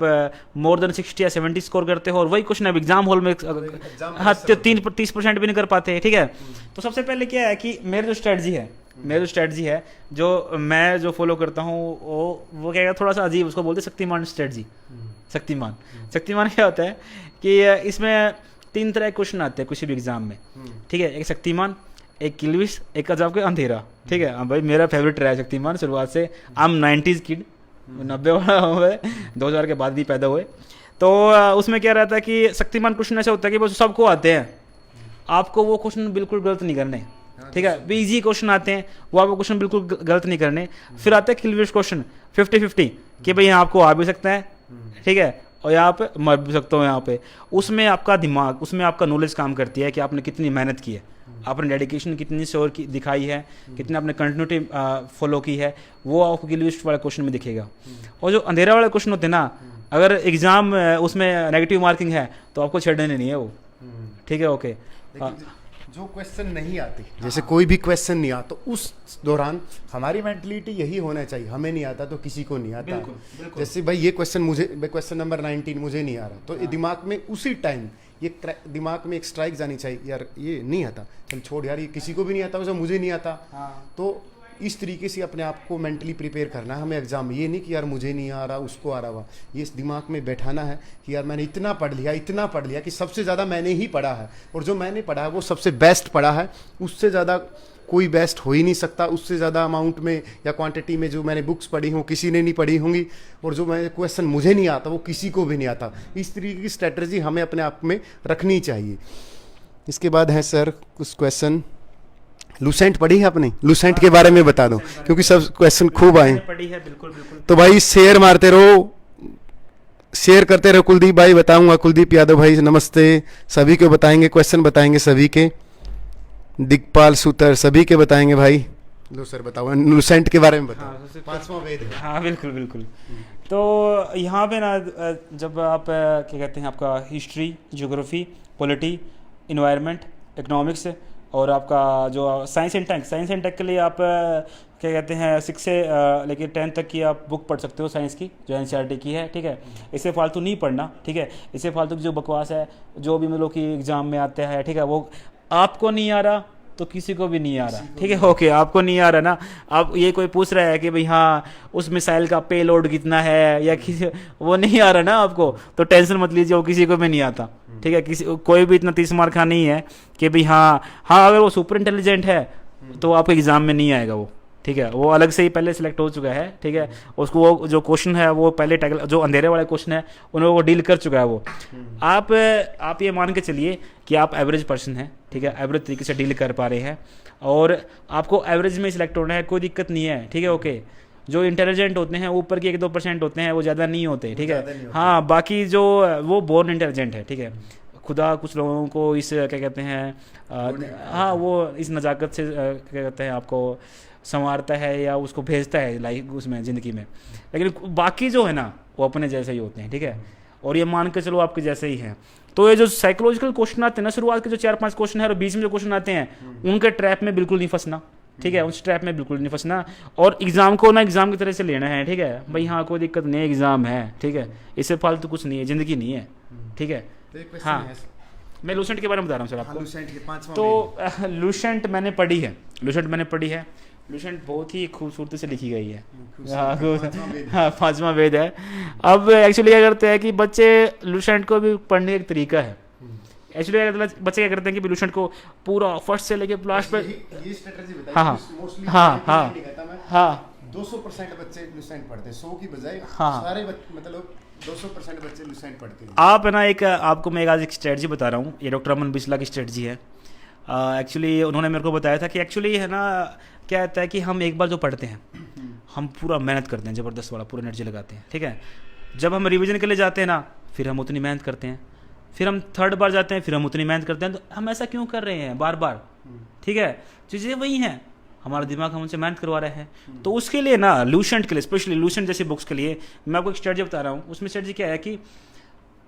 मोर देन 60 या 70 स्कोर करते हो, और वही क्वेश्चन अब एग्जाम हॉल में हाँ 30% भी नहीं कर पाते, ठीक है। तो सबसे पहले क्या है कि मेरी जो स्ट्रेटजी है, जो मैं जो फॉलो करता हूँ, वो क्या है, थोड़ा सा अजीब, उसको बोलते शक्तिमान स्ट्रेटजी। शक्तिमान क्या होता है कि इसमें 3 तरह के क्वेश्चन आते हैं किसी भी एग्जाम में, ठीक है। एक शक्तिमान, एक किलविश, एक अजाब के अंधेरा, ठीक है। भाई मेरा फेवरेट रहा है शक्तिमान शुरुआत से। आई एम 90s किड, 90 वाला हुए, 2000 के बाद भी पैदा हुए। तो उसमें क्या रहता है कि शक्तिमान क्वेश्चन ऐसे होता है कि बस सबको आते हैं, आपको वो क्वेश्चन बिल्कुल गलत नहीं करने, ठीक है। इजी क्वेश्चन आते हैं, वो आपको क्वेश्चन बिल्कुल गलत नहीं करने। फिर आते हैं किलविश क्वेश्चन 50-50 कि भाई यहाँ आपको आ भी सकता है, ठीक है, और यहाँ पे मर भी सकते हो यहाँ पे। उसमें आपका दिमाग, उसमें आपका नॉलेज काम करती है कि आपने कितनी मेहनत की है, आपने डेडिकेशन कितनी श्योर की दिखाई है, कितने आपने कंटिन्यूटी फॉलो की है, वो आपको किलविश वाले क्वेश्चन में दिखेगा। और जो अंधेरा वाले क्वेश्चन होते हैं ना, अगर एग्जाम उसमें नेगेटिव मार्किंग है तो आपको छेड़ने नहीं है वो, ठीक है, ओके। जो क्वेश्चन नहीं आती, जैसे कोई भी क्वेश्चन नहीं आता, तो उस दौरान हमारी मेंटलिटी यही होना चाहिए, हमें नहीं आता तो किसी को नहीं आता। बिल्कुल। जैसे भाई ये क्वेश्चन नंबर 19 मुझे नहीं आ रहा, तो दिमाग में उसी टाइम दिमाग में एक स्ट्राइक जानी चाहिए, यार ये नहीं आता, चल छोड़ यार, ये किसी को भी नहीं आता, वैसे मुझे नहीं आता। तो इस तरीके से अपने आप को मेंटली प्रिपेयर करना है हमें एग्जाम में। ये नहीं कि यार मुझे नहीं आ रहा, उसको आ रहा हुआ, ये दिमाग में बैठाना है कि यार मैंने इतना पढ़ लिया कि सबसे ज़्यादा मैंने ही पढ़ा है, और जो मैंने पढ़ा है वो सबसे बेस्ट पढ़ा है, उससे ज़्यादा कोई बेस्ट हो ही नहीं सकता, उससे ज़्यादा अमाउंट में या क्वांटिटी में जो मैंने बुक्स पढ़ी हूँ किसी ने नहीं पढ़ी होंगी, और जो मैं क्वेश्चन मुझे नहीं आता वो किसी को भी नहीं आता। इस तरीके की स्ट्रेटजी हमें अपने आप में रखनी चाहिए। इसके बाद है सर कुछ क्वेश्चन, लूसेंट पढ़ी है आपने? लूसेंट के बारे में बता दो, क्योंकि सब क्वेश्चन खूब आए। पढ़ी है, बिल्कुल बिल्कुल। तो भाई शेयर मारते रहो, शेयर करते रहो। कुलदीप भाई बताऊंगा, कुलदीप यादव भाई नमस्ते, सभी को बताएंगे, क्वेश्चन बताएंगे सभी के। दिग्पाल सूतर सभी के बताएंगे भाई। लो सर बताओ, लूसेंट के बारे में बताओ। हाँ, 5वां वेद है। हाँ बिल्कुल बिल्कुल। तो यहाँ पे ना जब आप क्या कहते हैं, आपका history, geography, polity, environment, economics और आपका जो साइंस एंड टेक के लिए आप क्या कहते हैं 6 से लेके 10 तक की आप बुक पढ़ सकते हो साइंस की, जो NCERT की है, ठीक है। इससे फालतू नहीं पढ़ना, ठीक है। इससे फालतू की जो बकवास है, जो भी मतलब कि एग्जाम में आता है, ठीक है, वो आपको नहीं आ रहा तो किसी को भी नहीं आ रहा, ठीक है, ओके। आपको नहीं आ रहा ना, आप ये कोई पूछ रहा है कि भाई हाँ उस मिसाइल का पे लोड कितना है या किसी, वो नहीं आ रहा ना आपको, तो टेंशन मत लीजिए, वो किसी को भी नहीं आता, ठीक है। कोई भी इतना 30 मार्क का नहीं है कि भाई हाँ अगर वो सुपर इंटेलिजेंट है तो आपके एग्जाम में नहीं आएगा वो, ठीक है। वो अलग से ही पहले सिलेक्ट हो चुका है, ठीक है। उसको वो जो क्वेश्चन है वो पहले टैकल, जो अंधेरे वाले क्वेश्चन है उन्हें वो डील कर चुका है वो। आप ये मान के चलिए कि आप एवरेज पर्सन हैं, ठीक है, एवरेज तरीके से डील कर पा रहे हैं, और आपको एवरेज में सिलेक्ट होना है, कोई दिक्कत नहीं है, ठीक है, ओके। जो इंटेलिजेंट होते हैं ऊपर के 1-2% होते हैं, वो ज़्यादा नहीं होते, ठीक है। हाँ बाकी जो वो बोर्न इंटेलिजेंट है, ठीक है। खुदा कुछ लोगों को इस क्या कहते हैं हाँ वो इस नज़ाकत से क्या कहते हैं आपको संवारता है या उसको भेजता है लाइफ उसमें ज़िंदगी में, लेकिन बाकी जो है ना वो अपने जैसे ही होते हैं, ठीक है। और ये मान के चलो आपके जैसे ही हैं। तो ये जो साइकोलॉजिकल क्वेश्चन आते हैं ना, शुरुआत के जो 4-5 क्वेश्चन है और बीच में जो क्वेश्चन आते हैं, उनके ट्रैप में बिल्कुल नहीं फंसना, ठीक है, उस ट्रैप में बिल्कुल नहीं फंसना। और एग्जाम को ना एग्जाम की तरह से लेना है, ठीक है भाई, हाँ कोई दिक्कत नहीं है, एग्जाम है, ठीक है, इससे फालतू कुछ नहीं है, ज़िंदगी नहीं है, ठीक है। तो एक हाँ क्वेश्चन है मैं लूसेंट के बारे में बता रहा हूँ सर हाँ, आपको। लूसेंट के 5वां तो लूसेंट मैंने पढ़ी है, लूसेंट बहुत ही खूबसूरती से लिखी गई है। हाँ, 5वां वेद। हाँ 5वां वेद है। अब एक्चुअली क्या करते हैं कि बच्चे लूसेंट को भी पढ़ने का एक तरीका है। एक्चुअली बच्चे क्या करते हैं कि लूसेंट को पूरा फर्स्ट से लेके लास्ट पे, ये स्ट्रेटजी बताइए। हाँ, मोस्टली हाँ, हाँ, नहीं कहता मैं, हाँ 200% बच्चे लूसेंट पढ़ते हैं, 100 की बजाय हाँ। सारे मतलब 200% बच्चे लूसेंट पढ़ते हैं। आप है ना एक आपको मैं आज एक स्ट्रेटजी बता रहा हूँ, ये डॉक्टर अमन बिस्ला की स्ट्रेटजी है। एक्चुअली उन्होंने मेरे को बताया था कि एक्चुअली है ना क्या होता है कि हम एक बार जो पढ़ते हैं हम पूरा मेहनत करते हैं, ज़बरदस्त वाला पूरा एनर्जी लगाते हैं, ठीक है। जब हम रिवीजन के लिए जाते हैं ना फिर हम उतनी मेहनत करते हैं, फिर हम थर्ड बार जाते हैं फिर हम उतनी मेहनत करते हैं। तो हम ऐसा क्यों कर रहे हैं बार बार, ठीक है। चीज़ें वही हैं, हमारा दिमाग हम उनसे मेहनत करवा रहे हैं। तो उसके लिए ना लूसेंट के लिए, स्पेशली लूसेंट जैसी बुक्स के लिए मैं आपको एक स्ट्रेटजी बता रहा हूँ। उसमें स्ट्रेटजी क्या है कि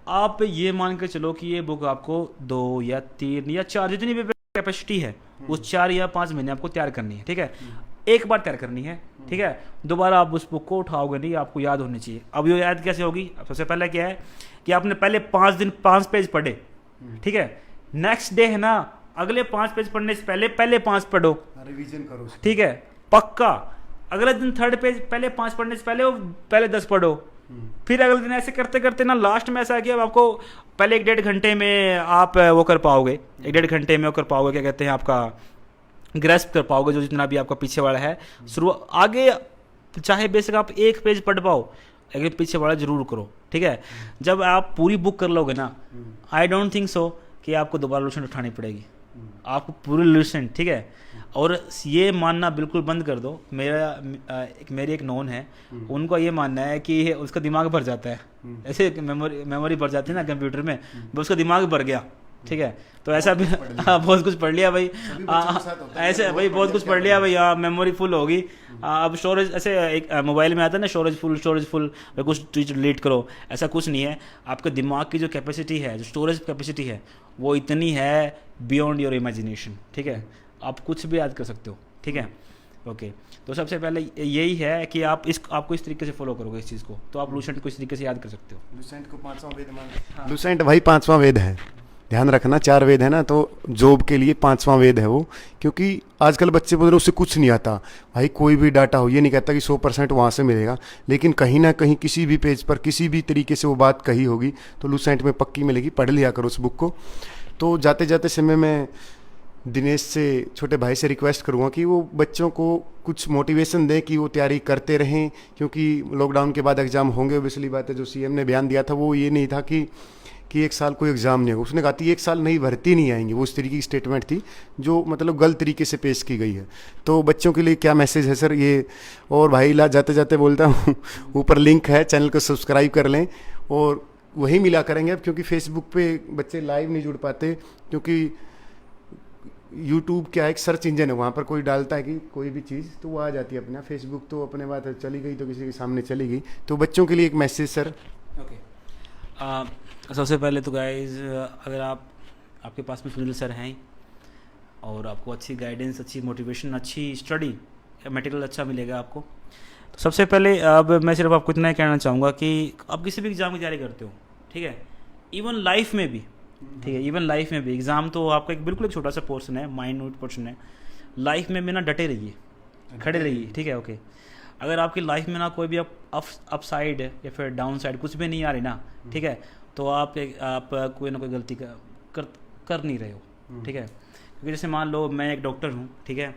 आप ये मान के चलो कि ये बुक आपको 2 या 3 या 4 जितनी भी कैपेसिटी है उस 4 या 5 महीने आपको तैयार करनी है, ठीक है। एक बार तैयार करनी है, ठीक है। दोबारा आप उस बुक को उठाओगे नहीं, आपको याद होनी चाहिए। अब ये याद कैसे होगी? सबसे पहले क्या है कि आपने पहले 5 दिन 5 पेज पढ़े, ठीक है। नेक्स्ट डे है ना अगले 5 पेज पढ़ने से पहले 5 पढ़ो, रिवीजन करो, ठीक है पक्का। अगले दिन थर्ड पेज पहले 5 पढ़ने से पहले 10 पढ़ो। फिर अगले दिन ऐसे करते करते ना लास्ट में ऐसा है कि अब आपको पहले 1-1.5 घंटे में आप वो कर पाओगे, 1-1.5 घंटे में वो कर पाओगे, क्या कहते हैं आपका ग्रेस्प कर पाओगे जो जितना भी आपका पीछे वाला है। शुरू आगे चाहे बेशक आप 1 पेज पढ़ पाओ लेकिन पीछे वाला जरूर करो, ठीक है। जब आप पूरी बुक कर लोगे ना आई डोंट थिंक सो कि आपको दोबारा लूसेंट उठानी पड़ेगी, आपको पूरी लूसेंट, ठीक है। और ये मानना बिल्कुल बंद कर दो। मेरी एक नॉन है, उनका ये मानना है कि उसका दिमाग भर जाता है, ऐसे मेमोरी भर जाती है ना कंप्यूटर में, उसका दिमाग भर गया, ठीक है। तो ऐसा भी बहुत कुछ पढ़ लिया भाई, ऐसे भाई बहुत कुछ पढ़ लिया भाई, मेमोरी फुल होगी। अब स्टोरेज ऐसे एक मोबाइल में आता है ना स्टोरेज फुल कुछ चीज़ डिलीट करो, ऐसा कुछ नहीं है। आपके दिमाग की जो कैपेसिटी है, जो स्टोरेज कैपेसिटी है वो इतनी है बियॉन्ड योर इमेजिनेशन, ठीक है। आप कुछ भी याद कर सकते हो, ठीक है। ओके तो सबसे पहले यही है कि आपको इस तरीके से फॉलो करोगे इस चीज़ को, तो आप लूसेंट को इस तरीके से याद कर सकते हो। लूसेंट को 5वां वेद मान, लूसेंट भाई 5वां वेद है, ध्यान रखना। 4 वेद है ना, तो जॉब के लिए 5वां वेद है वो। क्योंकि आजकल बच्चे बोल रहे उससे कुछ नहीं आता भाई, कोई भी डाटा हो, ये नहीं कहता कि 100% वहाँ से मिलेगा, लेकिन कहीं ना कहीं किसी भी पेज पर किसी भी तरीके से वो बात कही होगी तो लूसेंट में पक्की मिलेगी। पढ़ लिया करो उस बुक को। तो जाते जाते समय मैं दिनेश से, छोटे भाई से रिक्वेस्ट करूँगा कि वो बच्चों को कुछ मोटिवेशन दें कि वो तैयारी करते रहें, क्योंकि लॉकडाउन के बाद एग्ज़ाम होंगे। ओबियसली बात है, जो सीएम ने बयान दिया था वो ये नहीं था कि 1 साल कोई एग्ज़ाम नहीं होगा, उसने कहा थी 1 साल नहीं भर्ती नहीं आएंगी, वो उस तरीके की स्टेटमेंट थी जो मतलब गलत तरीके से पेश की गई है। तो बच्चों के लिए क्या मैसेज है सर ये? और भाई ला जाते जाते बोलता हूँ ऊपर लिंक है, चैनल को सब्सक्राइब कर लें और वही मिला करेंगे अब, क्योंकि फेसबुक पे बच्चे लाइव नहीं जुड़ पाते, क्योंकि यूट्यूब क्या है एक सर्च इंजन है, वहाँ पर कोई डालता है कि कोई भी चीज़ तो वो आ जाती है अपना। फेसबुक तो अपने बात है, चली गई तो किसी के सामने चली गई। तो बच्चों के लिए एक मैसेज सर। ओके सबसे पहले तो गाइज अगर आपके पास में सुनील सर हैं और आपको अच्छी गाइडेंस, अच्छी मोटिवेशन, अच्छी स्टडी मटेरियल अच्छा मिलेगा आपको। तो सबसे पहले अब मैं सिर्फ आपको इतना ही कहना चाहूँगा कि आप किसी भी एग्ज़ाम की तैयारी करते हो, ठीक है, इवन लाइफ में भी, ठीक है, इवन लाइफ में भी एग्ज़ाम तो आपका एक बिल्कुल एक छोटा सा पोर्शन है, माइन्यूट पोर्शन है। लाइफ में भी ना डटे रहिए, खड़े रहिए, ठीक है। ओके अगर आपकी लाइफ में ना कोई भी अप साइड या फिर डाउन साइड कुछ भी नहीं आ रही ना, ठीक है, तो आप कोई ना कोई गलती कर नहीं रहे हो, ठीक है। क्योंकि जैसे मान लो मैं एक डॉक्टर हूँ, ठीक है,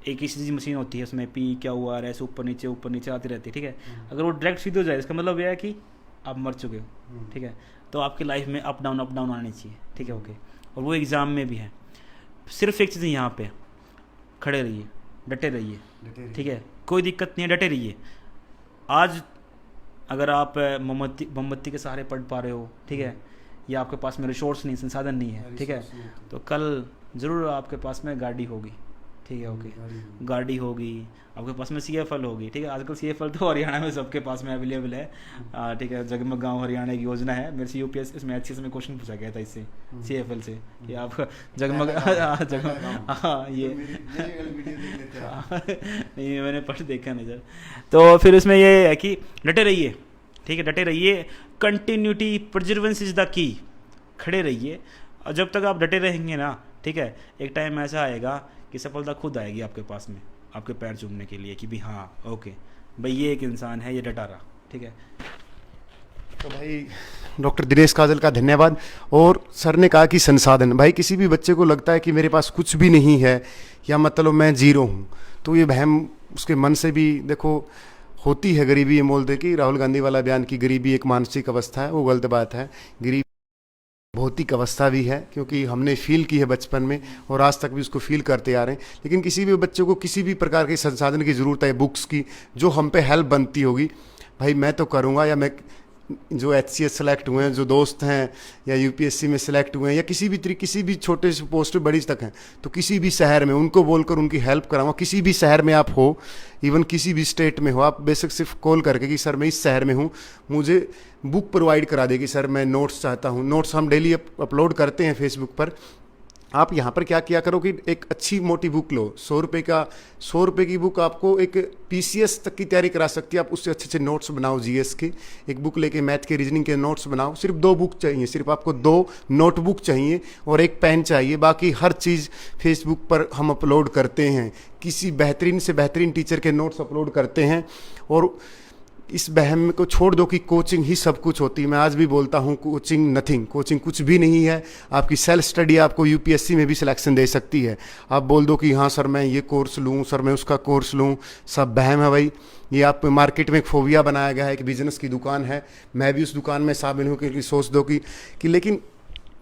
एक ECG मशीन होती है, उसमें PQR ऐसे ऊपर नीचे आती रहती है, ठीक है। अगर वो डायरेक्ट सीधे हो जाए इसका मतलब यह है कि आप मर चुके हो, ठीक है। तो आपकी लाइफ में अप डाउन आनी चाहिए, ठीक है। ओके और वो एग्ज़ाम में भी है। सिर्फ एक चीज़ यहाँ पे खड़े रहिए, डटे रहिए, ठीक है, कोई दिक्कत नहीं है, डटे रहिए। आज अगर आप मोमबत्ती के सहारे पढ़ पा रहे हो, ठीक है, या आपके पास में रिसोर्स नहीं, संसाधन नहीं है, ठीक है, तो कल ज़रूर आपके पास में गाड़ी होगी, ठीक है। ओके गाड़ी होगी, आपके पास में CFL होगी, ठीक है। आजकल CFL तो हरियाणा में सबके पास में अवेलेबल है, ठीक है। जगमग गांव हरियाणा की योजना है, मेरे से UPS इसमें अच्छे से क्वेश्चन पूछा गया था इससे CFL से कि आप जगमग हाँ ये नहीं मैंने पढ़ देखा नहीं सर। तो फिर इसमें ये है कि डटे रहिए, ठीक है, डटे रहिए। Continuity perseverance is the key, खड़े रहिए। और जब तक आप डटे रहेंगे ना, ठीक है, एक टाइम ऐसा आएगा कि सफलता खुद आएगी आपके पास में, आपके पैर चूमने के लिए कि भी हाँ ओके भाई ये एक इंसान है, ये डटा रहा, ठीक है। तो भाई डॉक्टर दिनेश काजल का धन्यवाद। और सर ने कहा कि संसाधन, भाई किसी भी बच्चे को लगता है कि मेरे पास कुछ भी नहीं है या मतलब मैं जीरो हूँ, तो ये वहम उसके मन से भी देखो होती है। गरीबी, ये बोलते कि राहुल गांधी वाला बयान की गरीबी एक मानसिक अवस्था है, वो गलत बात है। गरीबी भौतिक अवस्था भी है, क्योंकि हमने फील की है बचपन में और आज तक भी उसको फील करते आ रहे हैं। लेकिन किसी भी बच्चे को किसी भी प्रकार के संसाधन की ज़रूरत है, बुक्स की, जो हम पे हेल्प बनती होगी, भाई मैं तो करूँगा। या मैं जो HCS सेलेक्ट हुए हैं, जो दोस्त हैं या UPSC में सेलेक्ट हुए हैं या किसी भी छोटे से पोस्ट पे बड़ी तक हैं, तो किसी भी शहर में उनको बोलकर उनकी हेल्प कराऊंगा। किसी भी शहर में आप हो, इवन किसी भी स्टेट में हो, आप बेशक सिर्फ कॉल करके कि सर मैं इस शहर में हूँ, मुझे बुक प्रोवाइड करा देगी सर, मैं नोट्स चाहता हूँ। नोट्स हम डेली अपलोड करते हैं फेसबुक पर। आप यहाँ पर क्या किया करो कि एक अच्छी मोटी बुक लो, 100 रुपये की बुक आपको एक PCS तक की तैयारी करा सकती है। आप उससे अच्छे अच्छे नोट्स बनाओ, GS के एक बुक लेके मैथ के, रीजनिंग के नोट्स बनाओ। सिर्फ 2 बुक चाहिए, सिर्फ आपको 2 नोटबुक चाहिए और एक पेन चाहिए। बाकी हर चीज़ फेसबुक पर हम अपलोड करते हैं, किसी बेहतरीन से बेहतरीन टीचर के नोट्स अपलोड करते हैं। और इस वहम को छोड़ दो कि कोचिंग ही सब कुछ होती है। मैं आज भी बोलता हूँ कोचिंग नथिंग, कोचिंग कुछ भी नहीं है। आपकी सेल्फ स्टडी आपको UPSC में भी सिलेक्शन दे सकती है। आप बोल दो कि हाँ सर मैं ये कोर्स लूँ, सर मैं उसका कोर्स लूँ, सब वहम है भाई। ये आप मार्केट में एक फोबिया बनाया गया है कि बिजनेस की दुकान है, मैं भी उस दुकान में शामिल हूँ, क्योंकि सोच दो कि लेकिन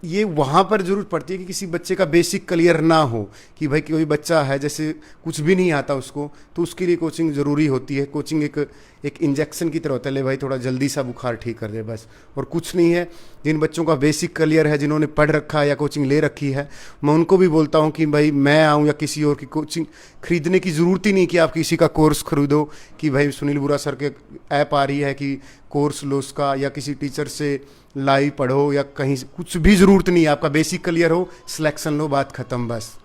ये वहाँ पर ज़रूरत पड़ती है कि किसी बच्चे का बेसिक क्लियर ना हो, कि भाई कोई बच्चा है जैसे कुछ भी नहीं आता उसको, तो उसके लिए कोचिंग ज़रूरी होती है। कोचिंग एक इंजेक्शन की तरह होता है, ले भाई थोड़ा जल्दी सा बुखार ठीक कर दे बस, और कुछ नहीं है। जिन बच्चों का बेसिक क्लियर है, जिन्होंने पढ़ रखा है या कोचिंग ले रखी है, मैं उनको भी बोलता हूँ कि भाई मैं आऊँ या किसी और की कोचिंग खरीदने की ज़रूरत ही नहीं कि आप किसी का कोर्स खरीदो कि भाई सुनील बुरा सर के ऐप आ रही है कि कोर्स लो उसका, या किसी टीचर से लाइव पढ़ो, या कहीं कुछ भी ज़रूरत नहीं है। आपका बेसिक क्लियर हो, सिलेक्शन लो, बात ख़त्म बस।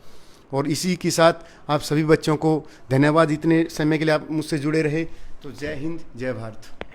और इसी के साथ आप सभी बच्चों को धन्यवाद, इतने समय के लिए आप मुझसे जुड़े रहे। तो जय हिंद, जय भारत।